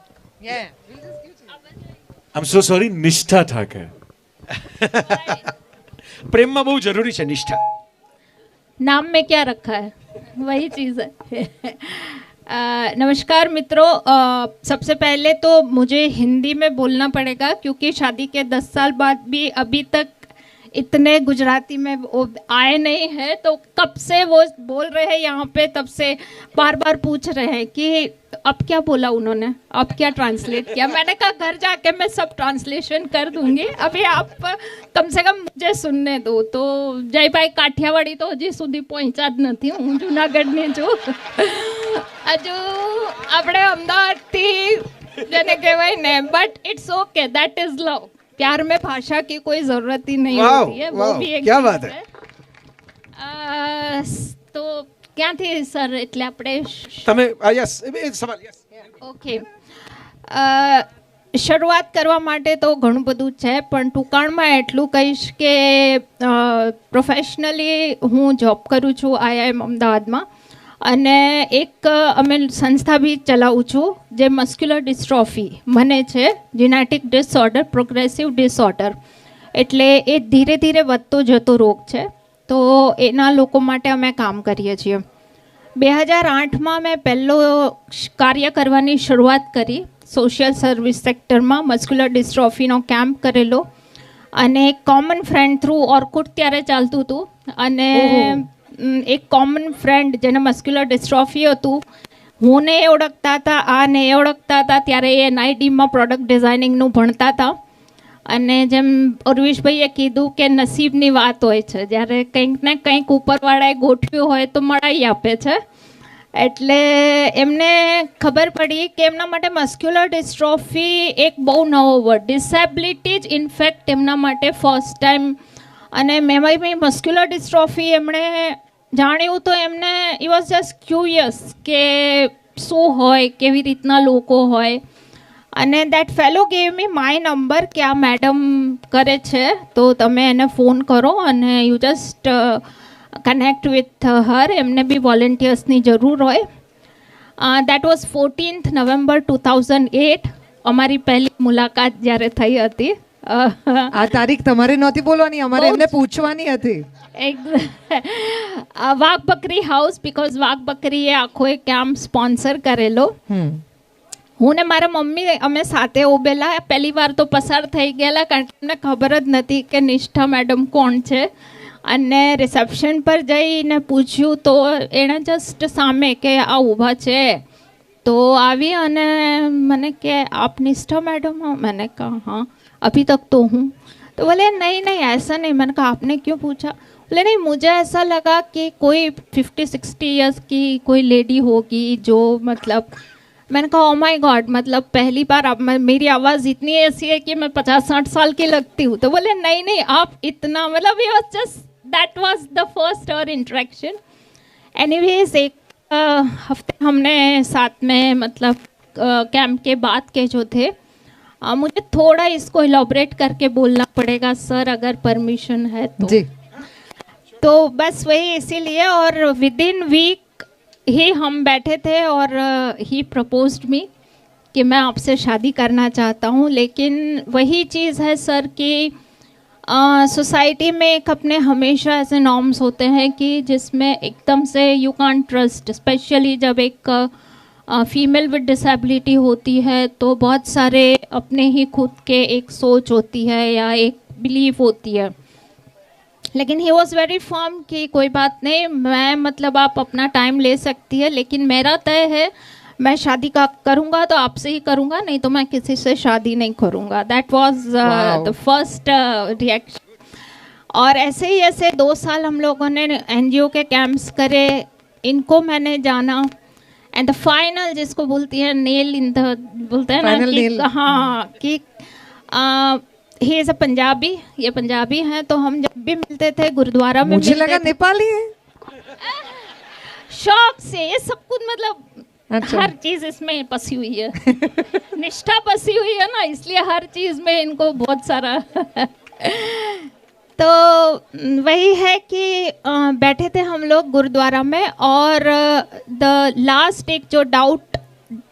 I'm so sorry, નિષ્ઠા ઠાકર. પ્રેમમાં બહુ જરૂરી છે નિષ્ઠા. नाम में क्या रखा है वही चीज़ है. नमस्कार मित्रों, सबसे पहले तो मुझे हिंदी में बोलना पड़ेगा क्योंकि शादी के 10 साल बाद भी अभी तक इतने गुजराती में वो आए नहीं हैं, तो कब से वो बोल रहे हैं यहाँ पे, तब से बार बार पूछ रहे हैं कि अब क्या बोला उन्होंने, अब क्या ट्रांसलेट किया. मैंने कहा घर जाके मैं सब ट्रांसलेशन कर दूंगी, अभी आप कम से कम मुझे सुनने दो. तो जयभाई काठियावाड़ी तो હજી સુધી પહોંચ્યા જ નથી, હું જુનાગઢની છું. હજુ આપણે અમદાવાદથી જેને કહેવાય ને, but it's okay, that is love. प्यार में भाषा की कोई ज़रूरत ही नहीं होती है, वो भी एक क्या चीज़ बात है. તો ક્યાંથી સર, એટલે આપણે તમે યસ સવાલ યસ. ઓકે, શરૂઆત કરવા માટે તો ઘણું બધું છે, પણ ટૂંકાણમાં એટલું કહીશ કે પ્રોફેશનલી હું જોબ કરું છું IIM અમદાવાદમાં, અને એક અમે સંસ્થા બી ચલાવું છું જે મસ્ક્યુલર ડિસ્ટ્રોફી મને છે, જીનેટિક ડિસઓર્ડર, પ્રોગ્રેસિવ ડિસઓર્ડર, એટલે એ ધીરે ધીરે વધતો જતો રોગ છે. તો એના લોકો માટે અમે કામ કરીએ છીએ. 2008માં મેં પહેલો કાર્ય કરવાની શરૂઆત કરી સોશિયલ સર્વિસ સેક્ટરમાં, મસ્ક્યુલર ડિસ્ટ્રોફીનો કેમ્પ કરેલો, અને કોમન ફ્રેન્ડ થ્રુ ઓર્કુટ ત્યારે ચાલતું હતું, અને એક કોમન ફ્રેન્ડ જેને મસ્ક્યુલર ડિસ્ટ્રોફી હતું, હું ને એ ઓળખતા હતા, આ ને એ ઓળખતા હતા, ત્યારે એ NIDમાં પ્રોડક્ટ ડિઝાઇનિંગનું ભણતા હતા. અને જેમ ઉર્વિશભાઈએ કીધું કે નસીબની વાત હોય છે, જ્યારે કંઈક ને કંઈક ઉપરવાળાએ ગોઠવ્યું હોય તો મળાઈ આપે છે. એટલે એમને ખબર પડી કે એમના માટે મસ્ક્યુલર ડિસ્ટ્રોફી એક બહુ નવો વર્ડ, ડિસેબિલિટી જ ઇનફેક્ટ એમના માટે ફર્સ્ટ ટાઈમ. અને મેં મસ્ક્યુલર ડિસ્ટ્રોફી એમણે જાણ્યું તો એમને ઈ વોઝ જસ્ટ ક્યુરિયસ કે શું હોય, કેવી રીતના લોકો હોય. અને that fellow gave me my number કે આ મેડમ કરે છે, તો તમે એને ફોન કરો અને you just connect with her. એમને બી વોલેન્ટિયર્સની જરૂર હોય. That was 14th November 2008. અમારી પહેલી મુલાકાત જ્યારે થઈ હતી આ તારીખ તમારે નહોતી બોલવાની, અમારે એમને પૂછવાની હતી. વાઘ બકરી હાઉસ, બીકોઝ વાઘ બકરીએ આખો એક કેમ્પ સ્પોન્સર કરેલો. હું ને મારા મમ્મી અમે સાથે ઉભેલા. પહેલી વાર તો પસાર થઈ ગયેલા કારણ કે અમને ખબર જ નથી કે નિષ્ઠા મેડમ કોણ છે. અને રિસેપ્શન પર જઈને પૂછ્યું તો એણે જસ્ટ સામે કે આ ઊભા છે तो આવી અને मैंने कि आप निष्ठा मैडम हो? मैंने कहा हाँ अभी तक तो हूँ. तो बोले नहीं नहीं ऐसा नहीं. मैंने कहा आपने क्यों पूछा? बोले नहीं मुझे ऐसा लगा कि कोई 50-60 इयर्स की कोई लेडी होगी जो मतलब. मैंने कहा ओ माय गॉड, मतलब पहली बार अब मेरी आवाज़ इतनी ऐसी है कि मैं 50-60 साल की लगती हूँ. तो बोले नहीं नहीं आप इतना, मतलब ये just that was the first और इंटरेक्शन. एनीवेज एक हफ्ते हमने साथ में मतलब कैंप के बाद के जो थे, मुझे थोड़ा इसको इलॉबरेट करके बोलना पड़ेगा सर अगर परमिशन है तो. जी. तो बस वही इसीलिए, और विद इन वीक ही हम बैठे थे और ही प्रपोज्ड मी कि मैं आपसे शादी करना चाहता हूँ. लेकिन वही चीज़ है सर कि सोसाइटी में एक अपने हमेशा ऐसे नॉर्म्स होते हैं कि जिसमें एकदम से यू कांट ट्रस्ट, स्पेशली जब एक फीमेल विद डिसेबिलिटी होती है तो बहुत सारे अपने ही खुद के एक सोच होती है या एक बिलीफ होती है. लेकिन ही वॉज वेरी फर्म कि कोई बात नहीं, मैं मतलब आप अपना टाइम ले सकती है, लेकिन मेरा तय है मैं शादी का करूँगा तो आपसे ही करूँगा, नहीं तो मैं किसी से शादी नहीं करूँगा. That was the first reaction. और ऐसे ही ऐसे 2 साल हम लोगों ने एनजीओ के कैंप्स करे, इनको मैंने जाना. एंड द फाइनल जिसको बोलती है नेल इन द, बोलते हैं ना कि हाँ कि ही इज़ अ पंजाबी, ये पंजाबी हैं. तो हम जब भी मिलते थे गुरुद्वारा में, मुझे लगा नेपाली है. शौक से ये सब कुछ, मतलब अच्छा. हर चीज इसमें पसी हुई है. निष्ठा पसी हुई है ना, इसलिए हर चीज में इनको बहुत सारा तो वही है कि बैठे थे हम लोग गुरुद्वारा में, और द लास्ट एक जो डाउट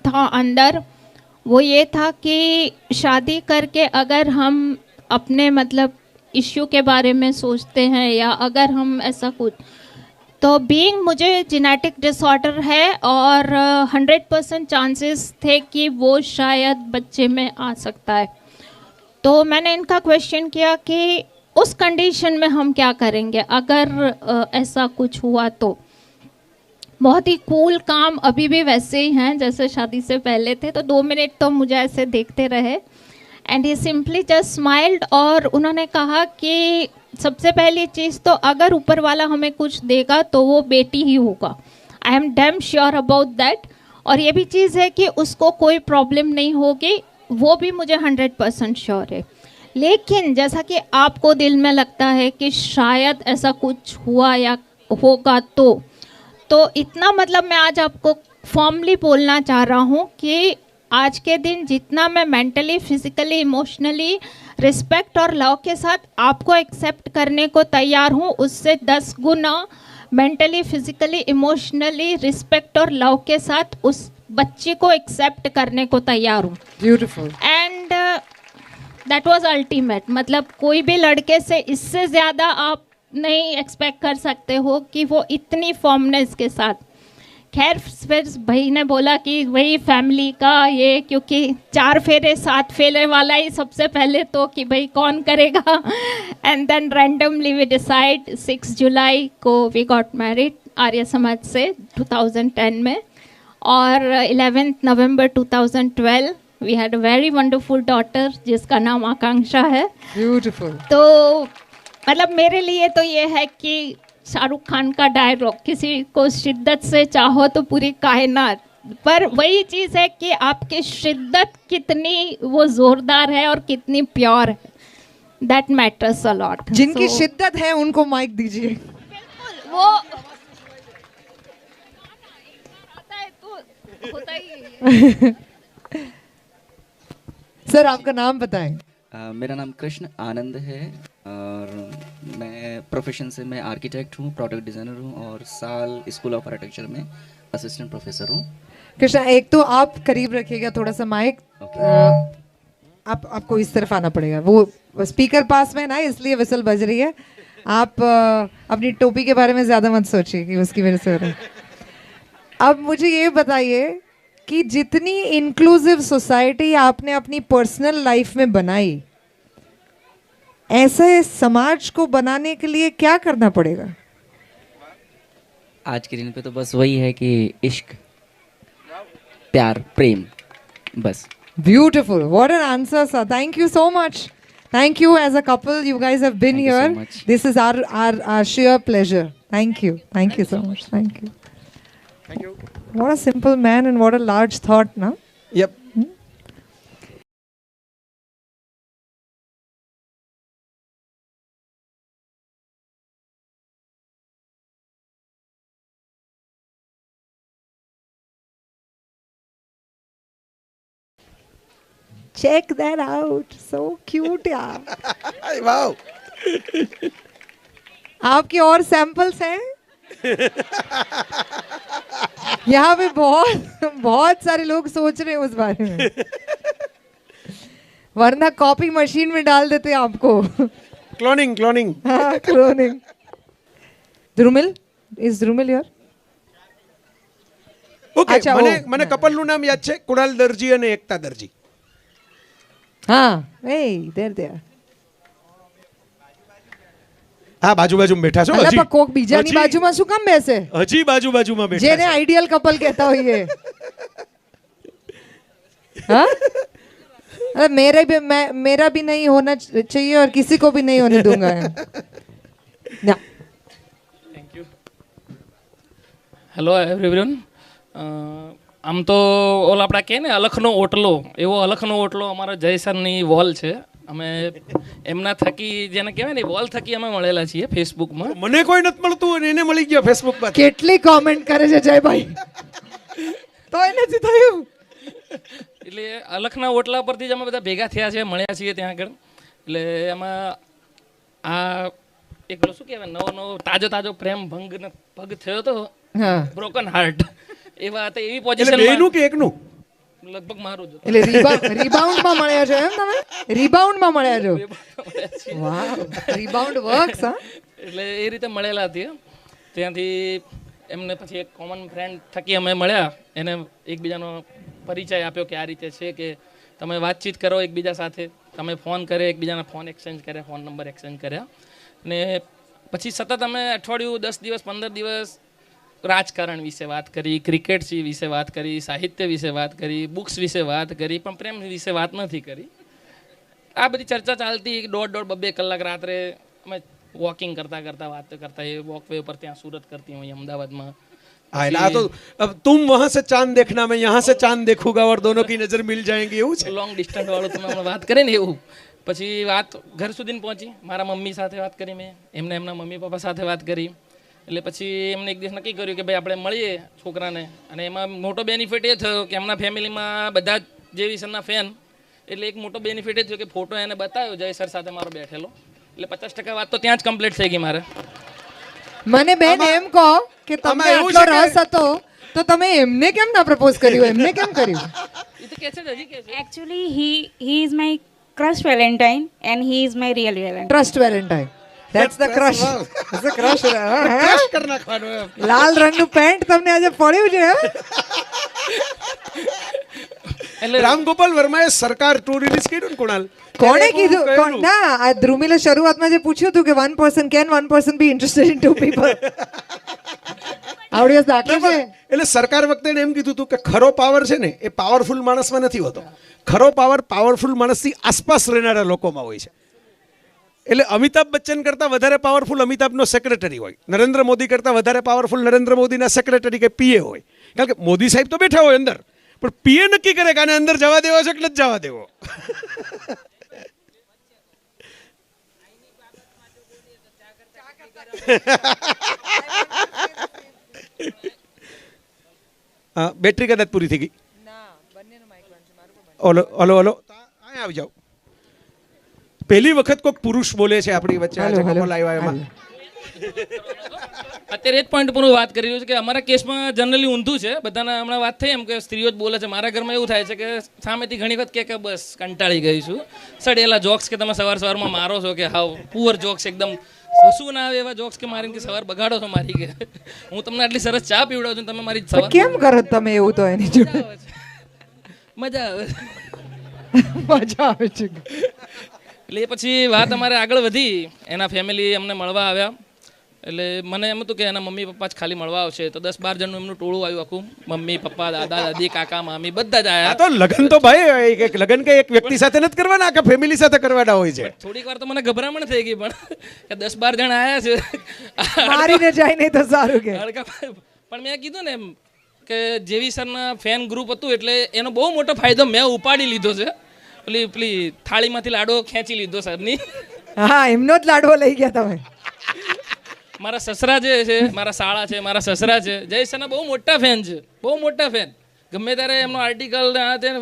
था अंदर वो ये था कि शादी करके अगर हम अपने मतलब इश्यू के बारे में सोचते हैं या अगर हम ऐसा कुछ, तो बीइंग मुझे जेनेटिक डिसऑर्डर है और 100% चांसेस थे कि वो शायद बच्चे में आ सकता है. तो मैंने इनका क्वेश्चन किया कि उस कंडीशन में हम क्या करेंगे अगर ऐसा कुछ हुआ तो. बहुत ही कूल काम अभी भी वैसे ही हैं जैसे शादी से पहले थे. तो 2 मिनट तो मुझे ऐसे देखते रहे and he simply just smiled, और उन्होंने कहा कि सबसे पहली चीज़ तो अगर ऊपर वाला हमें कुछ देगा तो वो बेटी ही होगा. I am damn sure about that. और ये भी चीज़ है कि उसको कोई प्रॉब्लम नहीं होगी, वो भी मुझे 100% श्योर है. लेकिन जैसा कि आपको दिल में लगता है कि शायद ऐसा कुछ हुआ या होगा तो इतना मतलब मैं आज आपको फॉर्मली बोलना चाह रहा हूँ कि आज के दिन जितना मैं मेंटली, फिजिकली, इमोशनली रिस्पेक्ट और लव के साथ आपको एक्सेप्ट करने को तैयार हूँ, उससे 10 गुना मेंटली, फिजिकली, इमोशनली रिस्पेक्ट और लव के साथ उस बच्ची को एक्सेप्ट करने को तैयार हूँ. Beautiful. And that was ultimate. मतलब कोई भी लड़के से इससे ज़्यादा आप नहीं एक्सपेक्ट कर सकते हो कि वो इतनी फॉर्मनेस के साथ. खैर फिर भाई ने बोला कि वही फैमिली का ये, क्योंकि 4 फेरे 7 फेरे वाला ही सबसे पहले तो कि भाई कौन करेगा. And then randomly we decide 6 जुलाई को we got married Arya Samaj से 2010 में, और 11 नवंबर 2012 we had a very wonderful daughter जिसका नाम आकांक्षा है. ब्यूटीफुल. तो मतलब मेरे लिए तो ये है कि शाहरुख खान का डायलॉग, किसी को शिद्दत से चाहो तो पूरी कायनात, पर वही चीज़ है कि आपकी शिद्दत कितनी वो जोरदार है और कितनी प्योर है, दैट मैटर्स अ लॉट. जिनकी शिद्दत है उनको माइक दीजिए. बिल्कुल वो आता है तो होता ही है. सर आपका नाम बताएं. मेरा नाम कृष्ण आनंद है और मैं प्रोफेशन से मैं आर्किटेक्ट हूँ, प्रोडक्ट डिज़ाइनर हूँ और साल स्कूल ऑफ आर्किटेक्चर में असिस्टेंट प्रोफेसर हूँ. कृष्णा एक तो आप करीब रखिएगा थोड़ा सा माइक, आपको इस तरफ आना पड़ेगा, वो स्पीकर पास में ना इसलिए विसल बज रही है. आप अपनी टोपी के बारे में ज्यादा मत सोचिए कि उसकी वजह से हो रहा है. अब मुझे ये बताइए कि जितनी इंक्लूसिव सोसाइटी आपने अपनी पर्सनल लाइफ में बनाई, ऐसे समाज को बनाने के लिए क्या करना पड़ेगा? आज के दिन पे तो बस वही है कि इश्क, प्यार, प्रेम, बस. Beautiful. What an answer, sir. Thank you so much. Thank you as a couple. You guys have been Thank you here. so much. This is our sheer pleasure. Thank you. Thank you so much. Thank you. Thank you. What a simple man and what a large thought, no? Yep. Check that out. So cute, यार. Wow. आपके और samples हैं? यहाँ पे बहुत सारे लोग सोच रहे हैं उस बारे में, वरना कॉपी मशीन में डाल देते आपको. Cloning. हाँ, cloning. Drumil? Is Drumil here? Okay, અચ્છા, મને કપલનું નામ યાદ છે, કુણાલ દરજી અને એકતા દરજી. હા, hey, there. હા, બાજુમાં બેઠા છો. અલા, પણ કોક બીજાની બાજુમાં શું કામ બેસે? હજી બાજુમાં બેઠા જેને છે. આઈડિયલ કપલ કહેતા હોઈએ. हाँ? अरे मेरा भी नहीं होना चाहिए और किसी को भी नहीं होने दूंगा. Thank you. Hello everyone. આમ તો ઓલ આપણા કહે ને અલખનો ઓટલો, એવો અલખનો ઓટલો અમારા જયસરની વોલ છે. અમે એમના થકી, જેને કહેવાય ને વોલ થકી અમે મળેલા છીએ ફેસબુકમાં. મને કોઈ નથી મળતું અને એને મળી ગયો ફેસબુક પર. કેટલી કોમેન્ટ કરે છે જયભાઈ, તો એ નથી થયું. એટલે અલખના ઓટલા પરથી જ અમે બધા ભેગા થયા છે, મળ્યા છીએ ત્યાં આગળ. એટલે એમાં આ એક શું કહેવાય, નવો તાજો પ્રેમ ભંગ થયો હતો, બ્રોકન હાર્ટ. એવા હતા, એવી પોઝિશન. બેનું કે એકનું? લગભગ મારું જ. એટલે રિબાઉન્ડમાં મળ્યા છો એમ તમે? રિબાઉન્ડમાં મળ્યા છો? વાવ, રિબાઉન્ડ વર્ક્સ. હા, એટલે એ રીતે મળેલા હતા. ત્યાંથી એમને પછી એક કોમન ફ્રેન્ડ થકી અમે મળ્યા, એને એકબીજાનો પરિચય આપ્યો કે આ રીતે છે કે તમે વાતચીત કરો એકબીજા સાથે. તમે ફોન કરે, એકબીજાના ફોન એક્સચેન્જ કર્યા, ફોન નંબર એક્સચેન્જ કર્યા. અને પછી સતત અમે અઠવાડિયું, 10 દિવસ, 15 દિવસ રાજકારણ વિશે વાત કરી, ક્રિકેટ વિશે વાત કરી, સાહિત્ય વિશે વાત કરી, બુક્સ વિશે વાત કરી, પણ પ્રેમ વિશે વાત નથી કરી. આ બધી ચર્ચા ચાલતી 1.5-2 કલાક રાત્રે અમે વોકિંગ કરતા વાત કરતા, એ વોકવે ઉપર ત્યાં સુરત કરતી હોય અમદાવાદમાં. हाँ, तो अब तुम वहाँ से चांद देखना, मैं यहाँ से चांद देखूंगा और दोनों की नजर मिल जाएंगी. એવું છે લોંગ ડિસ્ટન્સ વાળું તમે હમણાં વાત કરી ને એવું. પછી વાત ઘર સુધી પહોંચી. મારા મમ્મી સાથે વાત કરી મેં, એમને એમના મમ્મી પપ્પા સાથે વાત કરી. એટલે પછી એમને એક દિવસ નક્કી કર્યું કે ભાઈ આપણે મળીએ છોકરાને. અને એમાં મોટો બેનિફિટ એ થયો કે એમના ફેમિલીમાં બધા જે વિસરના ફેન, એટલે એક મોટો બેનિફિટ એ થયો કે ફોટો એને બતાવ્યો જય સર સાથે મારો બેઠેલો. એટલે 50% વાત તો ત્યાં જ કમ્પ્લીટ થઈ ગઈ મારે. મને બેન એમ કહો કે તમને આટલો રસ હતો તો તમે એમને કેમ ના પ્રપોઝ કર્યું? એમને કેમ કર્યું? એ તો કહે છે હજી કહે છે. Actually, he is my crush Valentine and he is my real Valentine. Trust Valentine. That's the crush. That's the crush. Crush કર નાખવાનો. લાલ રંગનું પેન્ટ તમને આજે પડ્યું છે. એટલે રામગોપાલ વર્માએ સરકાર 2 રિલીઝ કર્યું ને કુણાલ? કોણે કીધું? ના, આ ધ્રુમિલે શરૂઆતમાં જે પૂછ્યું હતું કે 1 person can 1 person be interested in 2 people. આવડ્યો દાખલો છે. એટલે સરકાર વખતે એમ કીધું હતું કે ખરો પાવર છે ને એ પાવરફુલ માણસમાં નથી હોતો. ખરો પાવર પાવરફુલ માણસની આસપાસ રહેનારા લોકોમાં હોય છે. એટલે અમિતાભ બચ્ચન કરતાં વધારે પાવરફુલ અમિતાભનો સેક્રેટરી હોય, નરેન્દ્ર મોદી કરતાં વધારે પાવરફુલ નરેન્દ્ર મોદીના સેક્રેટરી કે પીએ હોય. કારણ કે મોદી સાહેબ તો બેઠા હોય અંદર, પણ પીએ નક્કી કરે કે આને અંદર જવા દેવો છે એટલે જ જવા દેવો. બેટરી કદાચ પૂરી થઈ ગઈ. ઓલો અહીંયા આવી જાઓ. પહેલી વખત કોઈક પુરુષ બોલે છે આપણી વચ્ચે. આજે કપલ આવ્યા એમાં અત્યારે એ જ પોઈન્ટ પર હું વાત કરી રહ્યો છું કે અમારા કેસમાં જનરલી ઊંધું છે. બધાના હમણાં વાત થઈ એમ કે સ્ત્રીઓ જ બોલે છે. મારા ઘરમાં એવું થાય છે કે સામેથી ઘણી વખત કે બસ કંટાળી ગઈ છું, સડેલા જોક્સ કે તમે સવારમાં મારો છો, કે હાવ પુઅર જોક્સ, એકદમ શું ના આવે એવા જોક્સ કે મારીને કે સવાર બગાડો છો મારી, કે હું તમને આટલી સરસ ચા પીવડાવું છું, તમે મારી સવાર કેમ કરો તમે એવું? તો એની જોડે મજા આવે મજા આવે છે. એટલે એ પછી વાત અમારે આગળ વધી. એના ફેમિલી અમને મળવા આવ્યા. એટલે મને એમ હતું કે એના મમ્મી પપ્પા જ ખાલી મળવા આવશે, તો 10-12 જણનું એમનું ટોળું આવ્યું આખું. મમ્મી પપ્પા, દાદા દાદી, કાકા મામી બધા જ આવ્યા. તો લગન તો ભાઈ લગન કે એક વ્યક્તિ સાથે નથી કરવાના, આખા ફેમિલી સાથે કરવાના હોય છે. થોડીક વાર તો મને ગભરામણ થઈ ગઈ, પણ કે 10-12 જણ આવ્યા છે, મારીને જાય નહીં તો સારું કે. પણ મેં કીધું ને એમ કે જેવી સરના ફેન ગ્રુપ હતું, એટલે એનો બહુ મોટો ફાયદો મેં ઉપાડી લીધો છે. પેલી થાળીમાંથી લાડવો ખેંચી લીધો સરની. હા, એમનો જ લાડવો લઈ ગયા તમે. મારા સસરા જે છે, મારા સાળા છે, મારા સસરા છે, જય સરના બહુ મોટા ફેન છે, બહુ મોટા ફેન. ગમે ત્યારે એમનો આર્ટિકલ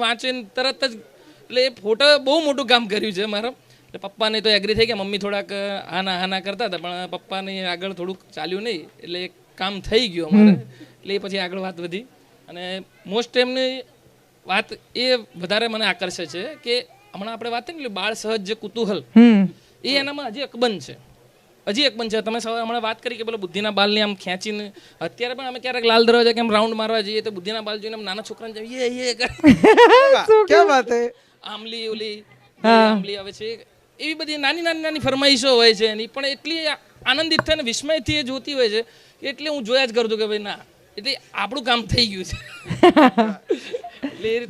વાંચીને તરત જ, એટલે એ ફોટો બહુ મોટું કામ કર્યું છે મારા. એટલે પપ્પાને તો એગ્રી થઈ ગયા. મમ્મી થોડાક આના કરતા હતા, પણ પપ્પાને આગળ થોડુંક ચાલ્યું નહીં, એટલે એક કામ થઈ ગયું અમારે. એટલે એ પછી આગળ વાત વધી. અને મોસ્ટ એમની વાત એ વધારે મને આકર્ષે છે કે હમણાં આપણે વાત થઈ ને બાળ સહજ જે કુતૂહલ, એ એનામાં હજી અકબંધ છે. હજી એક બન છે. તમે હમણાં વાત કરી કે પેલો બુદ્ધિના બાલને આમ ખેંચીને, અત્યારે પણ અમે ક્યારેક લાલ દરવાજા કેમ રાઉન્ડ મારવા જઈએ તો બુદ્ધિના બાલ જોઈને નાના છોકરાને ક્યાં વાત હે, આમલી ઓલી આમલી આવે છે, એવી બધી નાની ફરમાઈશો હોય છે એની, પણ એટલી આનંદિત થઈને વિસ્મયથી એ જોતી હોય છે, એટલે હું જોયા જ કરતો કે ભાઈ ના, એટલે આપણું કામ થઈ ગયું છે.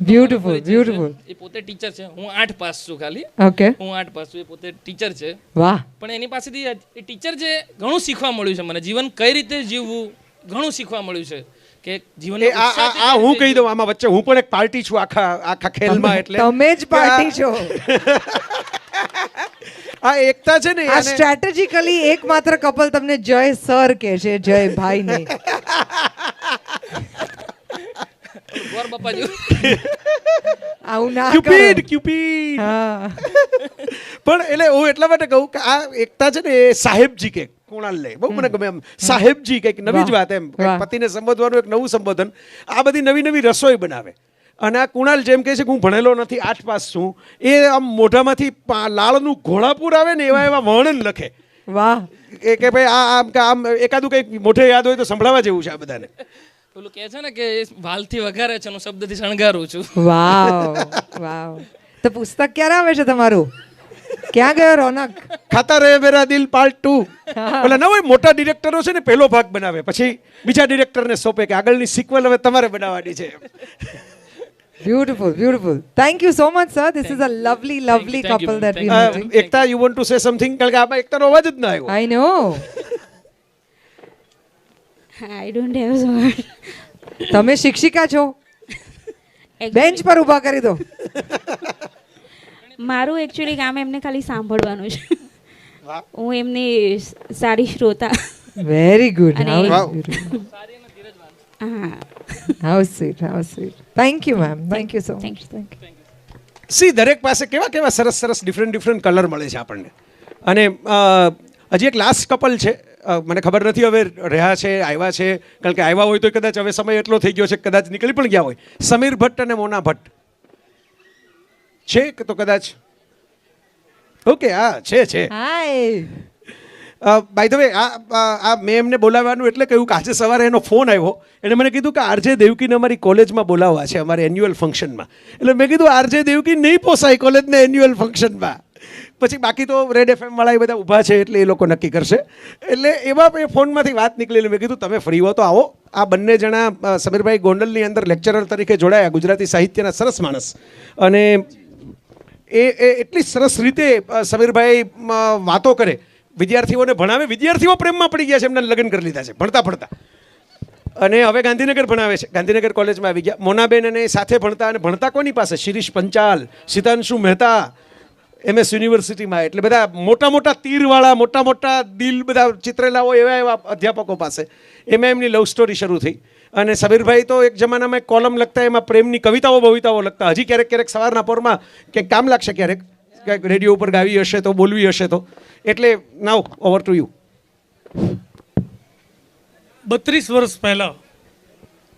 Beautiful beautiful. એ પોતે ટીચર છે, હું 8 પાસ છું ખાલી. ઓકે, હું 8 પાસ છું, એ પોતે ટીચર છે. વાહ. પણ એની પાસેથી એ ટીચર છે, ઘણું શીખવા મળ્યું છે મને. જીવન કઈ રીતે જીવવું ઘણું શીખવા મળ્યું છે. કે જીવન આ હું કહી દઉં આમાં વચ્ચે, હું પણ એક પાર્ટી છું આખા ખેલમાં. એટલે તમે જ પાર્ટી છો. આ એકતા છે ને, આ સ્ટ્રેટેજિકલી એકમાત્ર કપલ તમને જય સર કે છે, જય ભાઈ નહીં. ગોર બાપા જો આવું ના ક્યુપિડ કરો. ક્યુપિડ. હા, પણ એટલે હું એટલા માટે કહું કે આ એકતા છે ને, એ સાહેબજી કે કુણાલ લે બહુ મને ગમે એમ. સાહેબજી કંઈક નવી જ વાત, એમ પતિને સંબોધવાનું એક નવું સંબોધન. આ બધી નવી રસોઈ બનાવે. અને આ કુણાલ જેમ કહે છે કે હું ભણેલો નથી, 8 પાસ છું, એ આમ મોઢામાંથી લાળનું ઘોડાપુર આવે ને એવા વર્ણન લખે. વાહ. કે ભાઈ આમ એકાદું કંઈક મોઢે યાદ હોય તો સંભળાવા જેવું છે આ બધાને. પેલું કહે છે ને કે વાલથી વઘારે છે, હું શબ્દથી શણગારું છું. વાવ વાવ. તો પુસ્તક ક્યારે આવે છે તમારું? ક્યાં ગયો રોનક? ખાતા રહે મેરા દિલ પાર્ટ 2. પેલા ના હોય મોટા ડિરેક્ટરો છે ને, પહેલો ભાગ બનાવે, પછી બીજા ડિરેક્ટરને સોંપે કે આગળની સિક્વલ હવે તમારે બનાવવાની છે. Beautiful, beautiful. Thank you so much, sir. This is a lovely couple that we met. Ekta, you want to say something? કારણ કે આમાં એકતાનો અવાજ જ ના આવ્યો. I know. I don't have word. તમે શિક્ષિકા છો, બેન્ચ પર ઊભા કરી દો. મારું એકચ્યુઅલી કામ એમને ખાલી સાંભળવાનું છે. હું એમની સારી શ્રોતા. Very good. હા. How sweet, how sweet. Thank you, ma'am. Thank you so much. Thank you. C દરેક પાસે કેવા સરસ ડિફરન્ટ કલર મળે છે આપણને. અને હજી એક લાસ્ટ કપલ છે, મને ખબર નથી હવે રહ્યા છે, આવ્યા છે, કારણ કે આવ્યા હોય તો કદાચ હવે સમય એટલો થઈ ગયો છે, કદાચ નીકળી પણ ગયા હોય. સમીર ભટ્ટ અને મોના ભટ્ટ છે કે તો કદાચ ઓકે, હા છે. હાય. બાય ધ વે, આ મેં એમને બોલાવવાનું એટલે કહ્યું કે આજે સવારે એનો ફોન આવ્યો. એણે મને કીધું કે આરજે દેવકીને અમારી કોલેજમાં બોલાવવા છે, અમારે એન્યુઅલ ફંક્શનમાં. એટલે મેં કીધું આરજે દેવકી નહીં પોસાય કોલેજના એન્યુઅલ ફંક્શનમાં. પછી બાકી તો રેડ FM વાળા એ બધા ઊભા છે, એટલે એ લોકો નક્કી કરશે. એટલે એવા એ ફોનમાંથી વાત નીકળેલી. મેં કીધું તમે ફ્રી હો તો આવો. આ બંને જણા સમીરભાઈ ગોંડલની અંદર લેક્ચરર તરીકે જોડાયા, ગુજરાતી સાહિત્યના સરસ માણસ. અને એ એટલી સરસ રીતે સમીરભાઈ વાતો કરે, વિદ્યાર્થીઓને ભણાવે. વિદ્યાર્થીઓ પ્રેમમાં પડી ગયા છે, એમને લગ્ન કરી લીધા છે ભણતા. અને હવે ગાંધીનગર ભણાવે છે, ગાંધીનગર કોલેજમાં આવી ગયા. મોનાબેન અને સાથે ભણતા, અને ભણતા કોની પાસે? શિરીષ પંચાલ, સિતાંશુ મહેતા, MS યુનિવર્સિટીમાં. એટલે બધા મોટા તીરવાળા, મોટા દિલ બધા ચિત્રેલા હોય એવા અધ્યાપકો પાસે. એમાં એમની લવ સ્ટોરી શરૂ થઈ. અને સમીરભાઈ તો એક જમાનામાં એક કોલમ લખતા, એમાં પ્રેમની કવિતાઓ લખતા. હજી ક્યારેક સવારના પોરમાં ક્યાંક કામ લાગશે, ક્યાંક રેડિયો ઉપર ગાવી હશે તો, બોલવી હશે તો. એટલે નાવ ઓવર ટુ યુ. 32 વર્ષ પહેલાં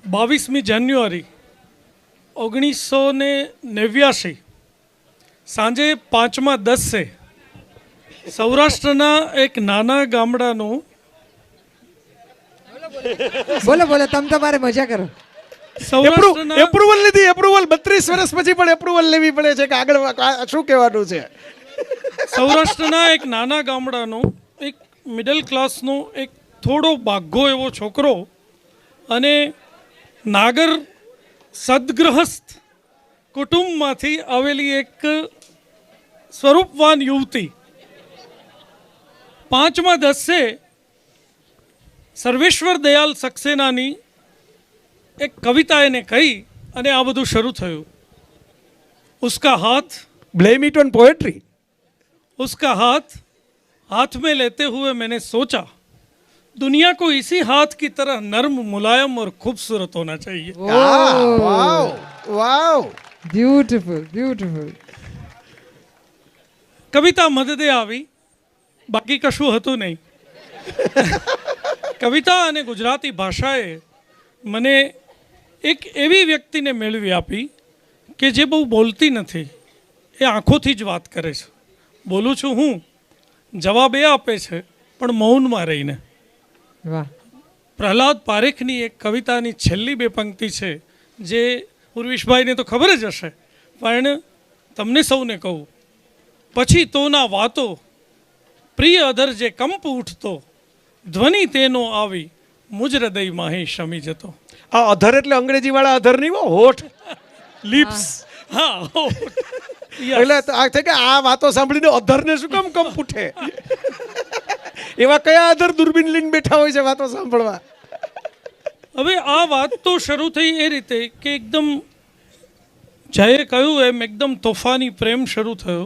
22મી જાન્યુઆરી 1989 સાંજે 5:10 સૌરાષ્ટ્રના એક નાના ગામડાનું બોલો બોલો, તમે તમારે મજા કરો. એપ્રુવલ લીધી, એપ્રુવલ 32 વર્ષ પછી પણ એપ્રુવલ લેવી પડે છે કે આગળ શું કહેવાનું છે. સૌરાષ્ટ્રના એક નાના ગામડાનો એક મિડલ ક્લાસનો એક થોડો બાઘો એવો છોકરો અને નાગર સદગ્રહસ્થ કુટુંબમાંથી આવેલી એક સ્વરૂપવાન યુવતી 5:10 સર્વેશ્વર દયાલ સક્સેનાની એક કવિતા એને કહી અને આ બધું શરૂ થયું. ઉસકા હાથ, બ્લેમ ઇટ ઓન પોએટ્રી. उसका हाथ में लेते हुए मैंने सोचा दुनिया को इसी हाथ की तरह नर्म, मुलायम और खूबसूरत होना चाहिए. वाव वाव, બ્યુટીફુલ બ્યુટીફુલ. કવિતા મદદે આવી, બાકી કશું હતું નહીં. કવિતા અને ગુજરાતી ભાષાએ મને એક એવી વ્યક્તિને મેળવી આપી કે જે બહુ બોલતી નથી, એ આંખોથી જ વાત કરે છે. બોલું છું હું, જવાબ એ આપે છે પણ મૌનમાં રહીને. વાહ. પ્રહલાદ પારેખની એક કવિતાની છેલ્લી 2 પંક્તિ છે જે ઉર્વિશભાઈને તો ખબર જ હશે, પણ તમને સૌને કહું. પછી તોના વાતો પ્રિય અધર જે કંપ ઉઠતો, ધ્વનિ તેનો આવી મુજ હૃદયમાં હે શમી જતો. આ અધર એટલે અંગ્રેજી વાળા અધર નહીં, હોઠ, લિપ્સ. હા, એટલે આ છે કે આ વાતો સાંભળીને અધરને શું કામ કંપ ઉઠે? એવા કયા અધર દૂરબીન લઈને બેઠા હોય છે વાતો સાંભળવા? હવે આ વાત તો શરૂ થઈ એ રીતે કે એકદમ જયે કહ્યું એમ એકદમ તોફાની પ્રેમ શરૂ થયો.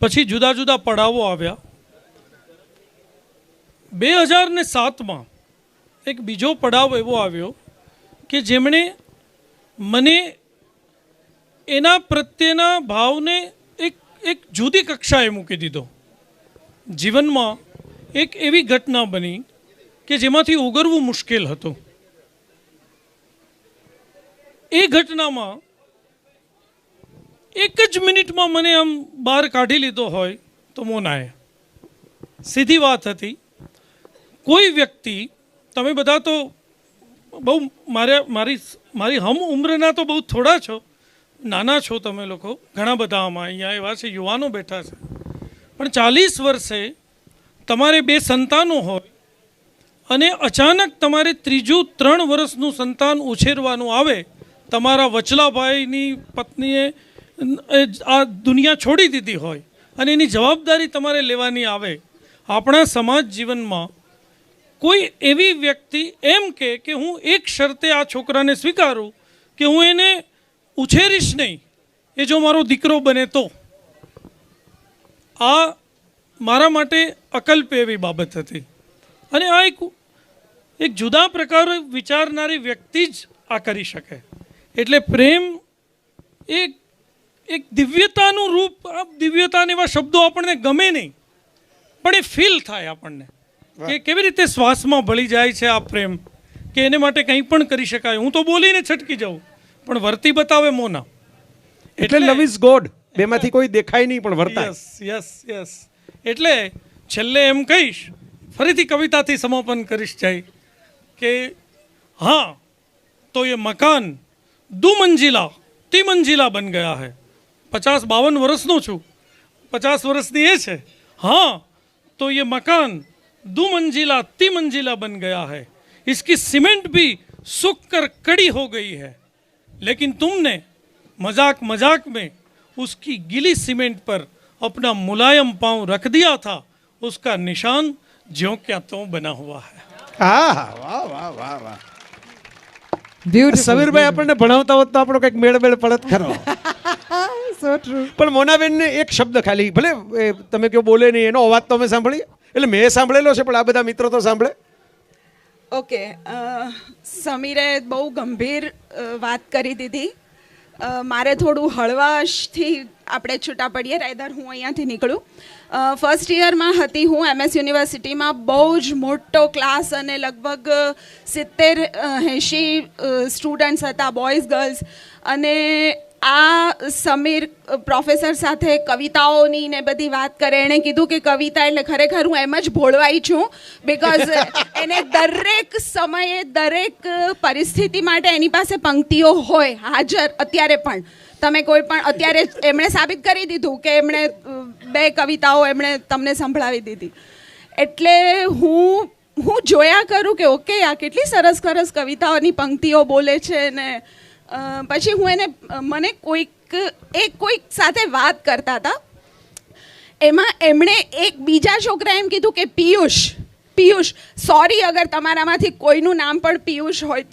પછી જુદા જુદા પડાવો આવ્યા. 2007માં એક બીજો પડાવ એવો આવ્યો કે જેમણે મને એના પ્રત્યેના ભાવને એક જુદી કક્ષાએ મૂકી દીધો. જીવનમાં એક એવી ઘટના બની કે જેમાંથી ઉગરવું મુશ્કેલ હતું. એ ઘટનામાં એક જ મિનિટમાં મને આમ બહાર કાઢી લીધો હોય તો મોનાએ. સીધી વાત હતી. કોઈ વ્યક્તિ, તમે બધા તો બહુ મારી હમ ઉંમરના તો બહુ થોડા છો, નાના છો તમે લોકો, ઘણા બધા આમાં અહીંયા એવા છે, યુવાનો બેઠા છે, પણ 40 વર્ષે તમારે 2 સંતાનો હોય અને અચાનક તમારે 3 વર્ષનું સંતાન ઉછેરવાનું આવે. તમારા વચલાભાઈની પત્નીએ આ દુનિયા છોડી દીધી હોય અને એની જવાબદારી તમારે લેવાની આવે. આપણા સમાજ જીવનમાં કોઈ એવી વ્યક્તિ એમ કે હું એક શરતે આ છોકરાને સ્વીકારું કે હું એને ઉછેરીશ નહીં, એ જો મારો દીકરો બને તો. આ મારા માટે અકલ્પ એવી બાબત હતી. અને આ એક જુદા પ્રકારે વિચારનારી વ્યક્તિ જ આ કરી શકે. એટલે પ્રેમ એક દિવ્યતાનું રૂપ. આ દિવ્યતાના એવા શબ્દો આપણને ગમે નહીં, પણ એ ફીલ થાય આપણને કે કેવી રીતે શ્વાસમાં ભળી જાય છે આ પ્રેમ, કે એને માટે કંઈ પણ કરી શકાય. હું તો બોલીને છટકી જાઉં, પણ વર્તી બતાવે મોના. એટલે લવ ઇઝ ગોડ. બેમાંથી કોઈ દેખાય નહીં પણ વર્તાય. યસ. એટલે છેલ્લે એમ કહીશ, ફરીથી કવિતાથી સમાપન કરીશ જાય કે હા તો ये मकान 2 मंजिला 3 मंजिला बन गया है. 50-52 વર્ષનો છું, 50 વર્ષની એ છે. हाँ तो ये मकान 2 मंजिला 3 मंजिला बन गया है. इसकी सीमेंट भी सूख कर कड़ी हो गई है, लेकिन तुमने मजाक मजाक में उसकी गीली सीमेंट पर अपना मुलायम पांव रख दिया था. उसका निशान ज्यों क्या त्यों बना हुआ है. વાહ વાહ વાહ વાહ. સમીરભાઈ આપણને ભણાવતા હોત તો આપણો કંઈક મેળ પડત ખરો. સો ટ્રુ. પણ મોનાબેનને એક શબ્દ ખાલી, ભલે તમે કયો બોલે નહીં, એનો અવાજ તો અમે સાંભળીએ. એટલે મેં સાંભળેલો છે, પણ આ બધા મિત્રો તો સાંભળે. ઓકે, સમીરે બહુ ગંભીર વાત કરી દીધી મારે થોડું હળવાશથી આપણે છૂટા પડીએ રાઈધર હું અહીંયાથી નીકળું. ફર્સ્ટ યરમાં હતી હું MS યુનિવર્સિટીમાં. બહુ જ મોટો ક્લાસ અને લગભગ 70-80 સ્ટુડન્ટ્સ હતા, બોયઝ ગર્લ્સ. અને આ સમીર પ્રોફેસર સાથે કવિતાઓની ને બધી વાત કરે. એણે કીધું કે કવિતા એટલે ખરેખર હું એમ જ ભોળવાઈ છું, બિકોઝ એને દરેક સમયે દરેક પરિસ્થિતિ માટે એની પાસે પંક્તિઓ હોય હાજર. અત્યારે પણ તમે કોઈ પણ અત્યારે એમણે સાબિત કરી દીધું કે એમણે 2 કવિતાઓ એમણે તમને સંભળાવી દીધી. એટલે હું જોયા કરું કે ઓકે આ કેટલી સરસ સરસ કવિતાઓની પંક્તિઓ બોલે છે ને પછી હું એને મને કોઈક સાથે વાત કરતા હતા. એમાં એમણે એક બીજા છોકરા એમ કીધું કે પિયુષ સોરી અગર તમારામાંથી કોઈનું નામ પણ પિયુષ હોય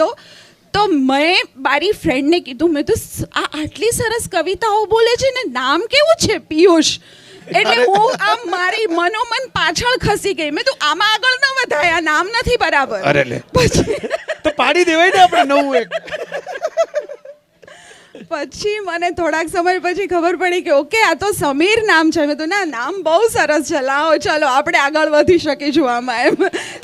તો મેં મારી ફ્રેન્ડને કીધું, મેં તો આ આટલી સરસ કવિતાઓ બોલે છે ને નામ કેવું છે પિયુષ. એટલે હું આમ મારી મનોમન પાછળ ખસી ગઈ. મેં તો આમાં આગળ ન વધાય, આ નામ નથી બરાબર. પછી તો પાડી દેવાય ને આપણે નવું એક. પછી મને થોડાક સમય પછી ખબર પડી કે ઓકે આ તો સમીર નામ છે. મેં તો ના નામ બહુ સરસ છે, લાવો ચલો આપણે આગળ વધી શકીશું આમાં એમ.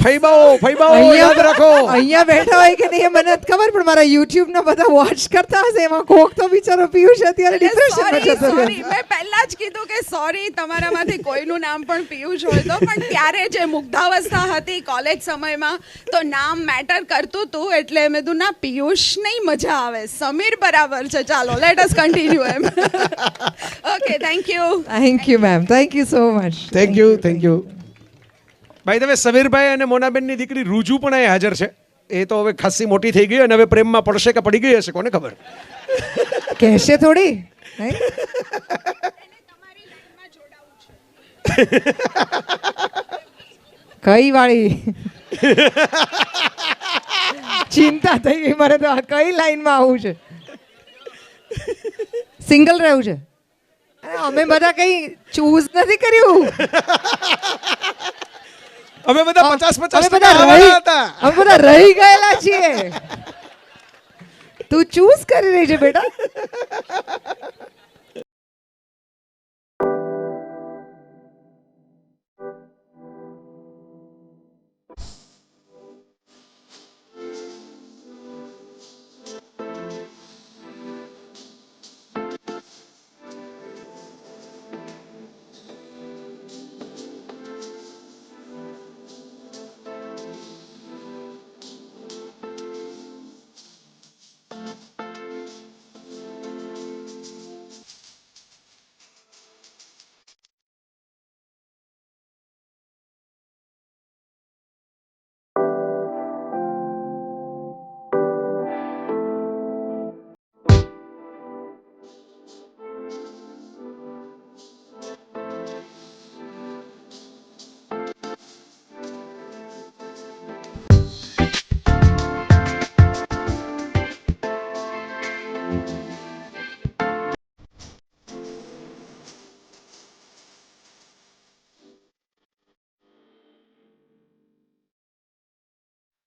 ફૈબાઓ યાદ રાખો. અહીંયા બેઠા હોય કે નહીં એ મને નથી ખબર, પણ મારા YouTube ના બધા વોચ કરતા હશે. એમાં કોક તો બિચારો પિયુષ અત્યારે ડિપ્રેશનમાં જતો રહ્યો. મેં પહેલા જ કીધું કે સોરી તમારામાંથી કોઈનું નામ પણ પિયુષ હોય તો. પણ ત્યારે જે મુગ્ધાવસ્થા હતી કોલેજ સમયમાં તો નામ મેટર કરતું હતું. એટલે મેં કીધું ના પિયુષ નહીં મજા આવે, સમીર બરાબર છે. ચાલો લેટ અસ કન્ટિન્યુ એમ. Okay thank you ma'am, thank you so much. Thank you. ભાઈ તમે સમીરભાઈ અને મોનાબેનની દીકરી રૂજુ પણ અહીં હાજર છે. એ તો હવે ખાસી મોટી થઈ ગઈ અને હવે પ્રેમમાં પડશે કે પડી ગઈ હશે કોને ખબર. કહેશે થોડી કઈ વાળી ચિંતા થઈ ગઈ મારે તો. કઈ લાઈનમાં આવું છે? સિંગલ રહેવું છે? અમે બધા કઈ ચૂઝ નથી કર્યું. અમે બધા 50-50 અમે બધા રહી ગયેલા છીએ. તું ચૂઝ કરી રહી છે બેટા.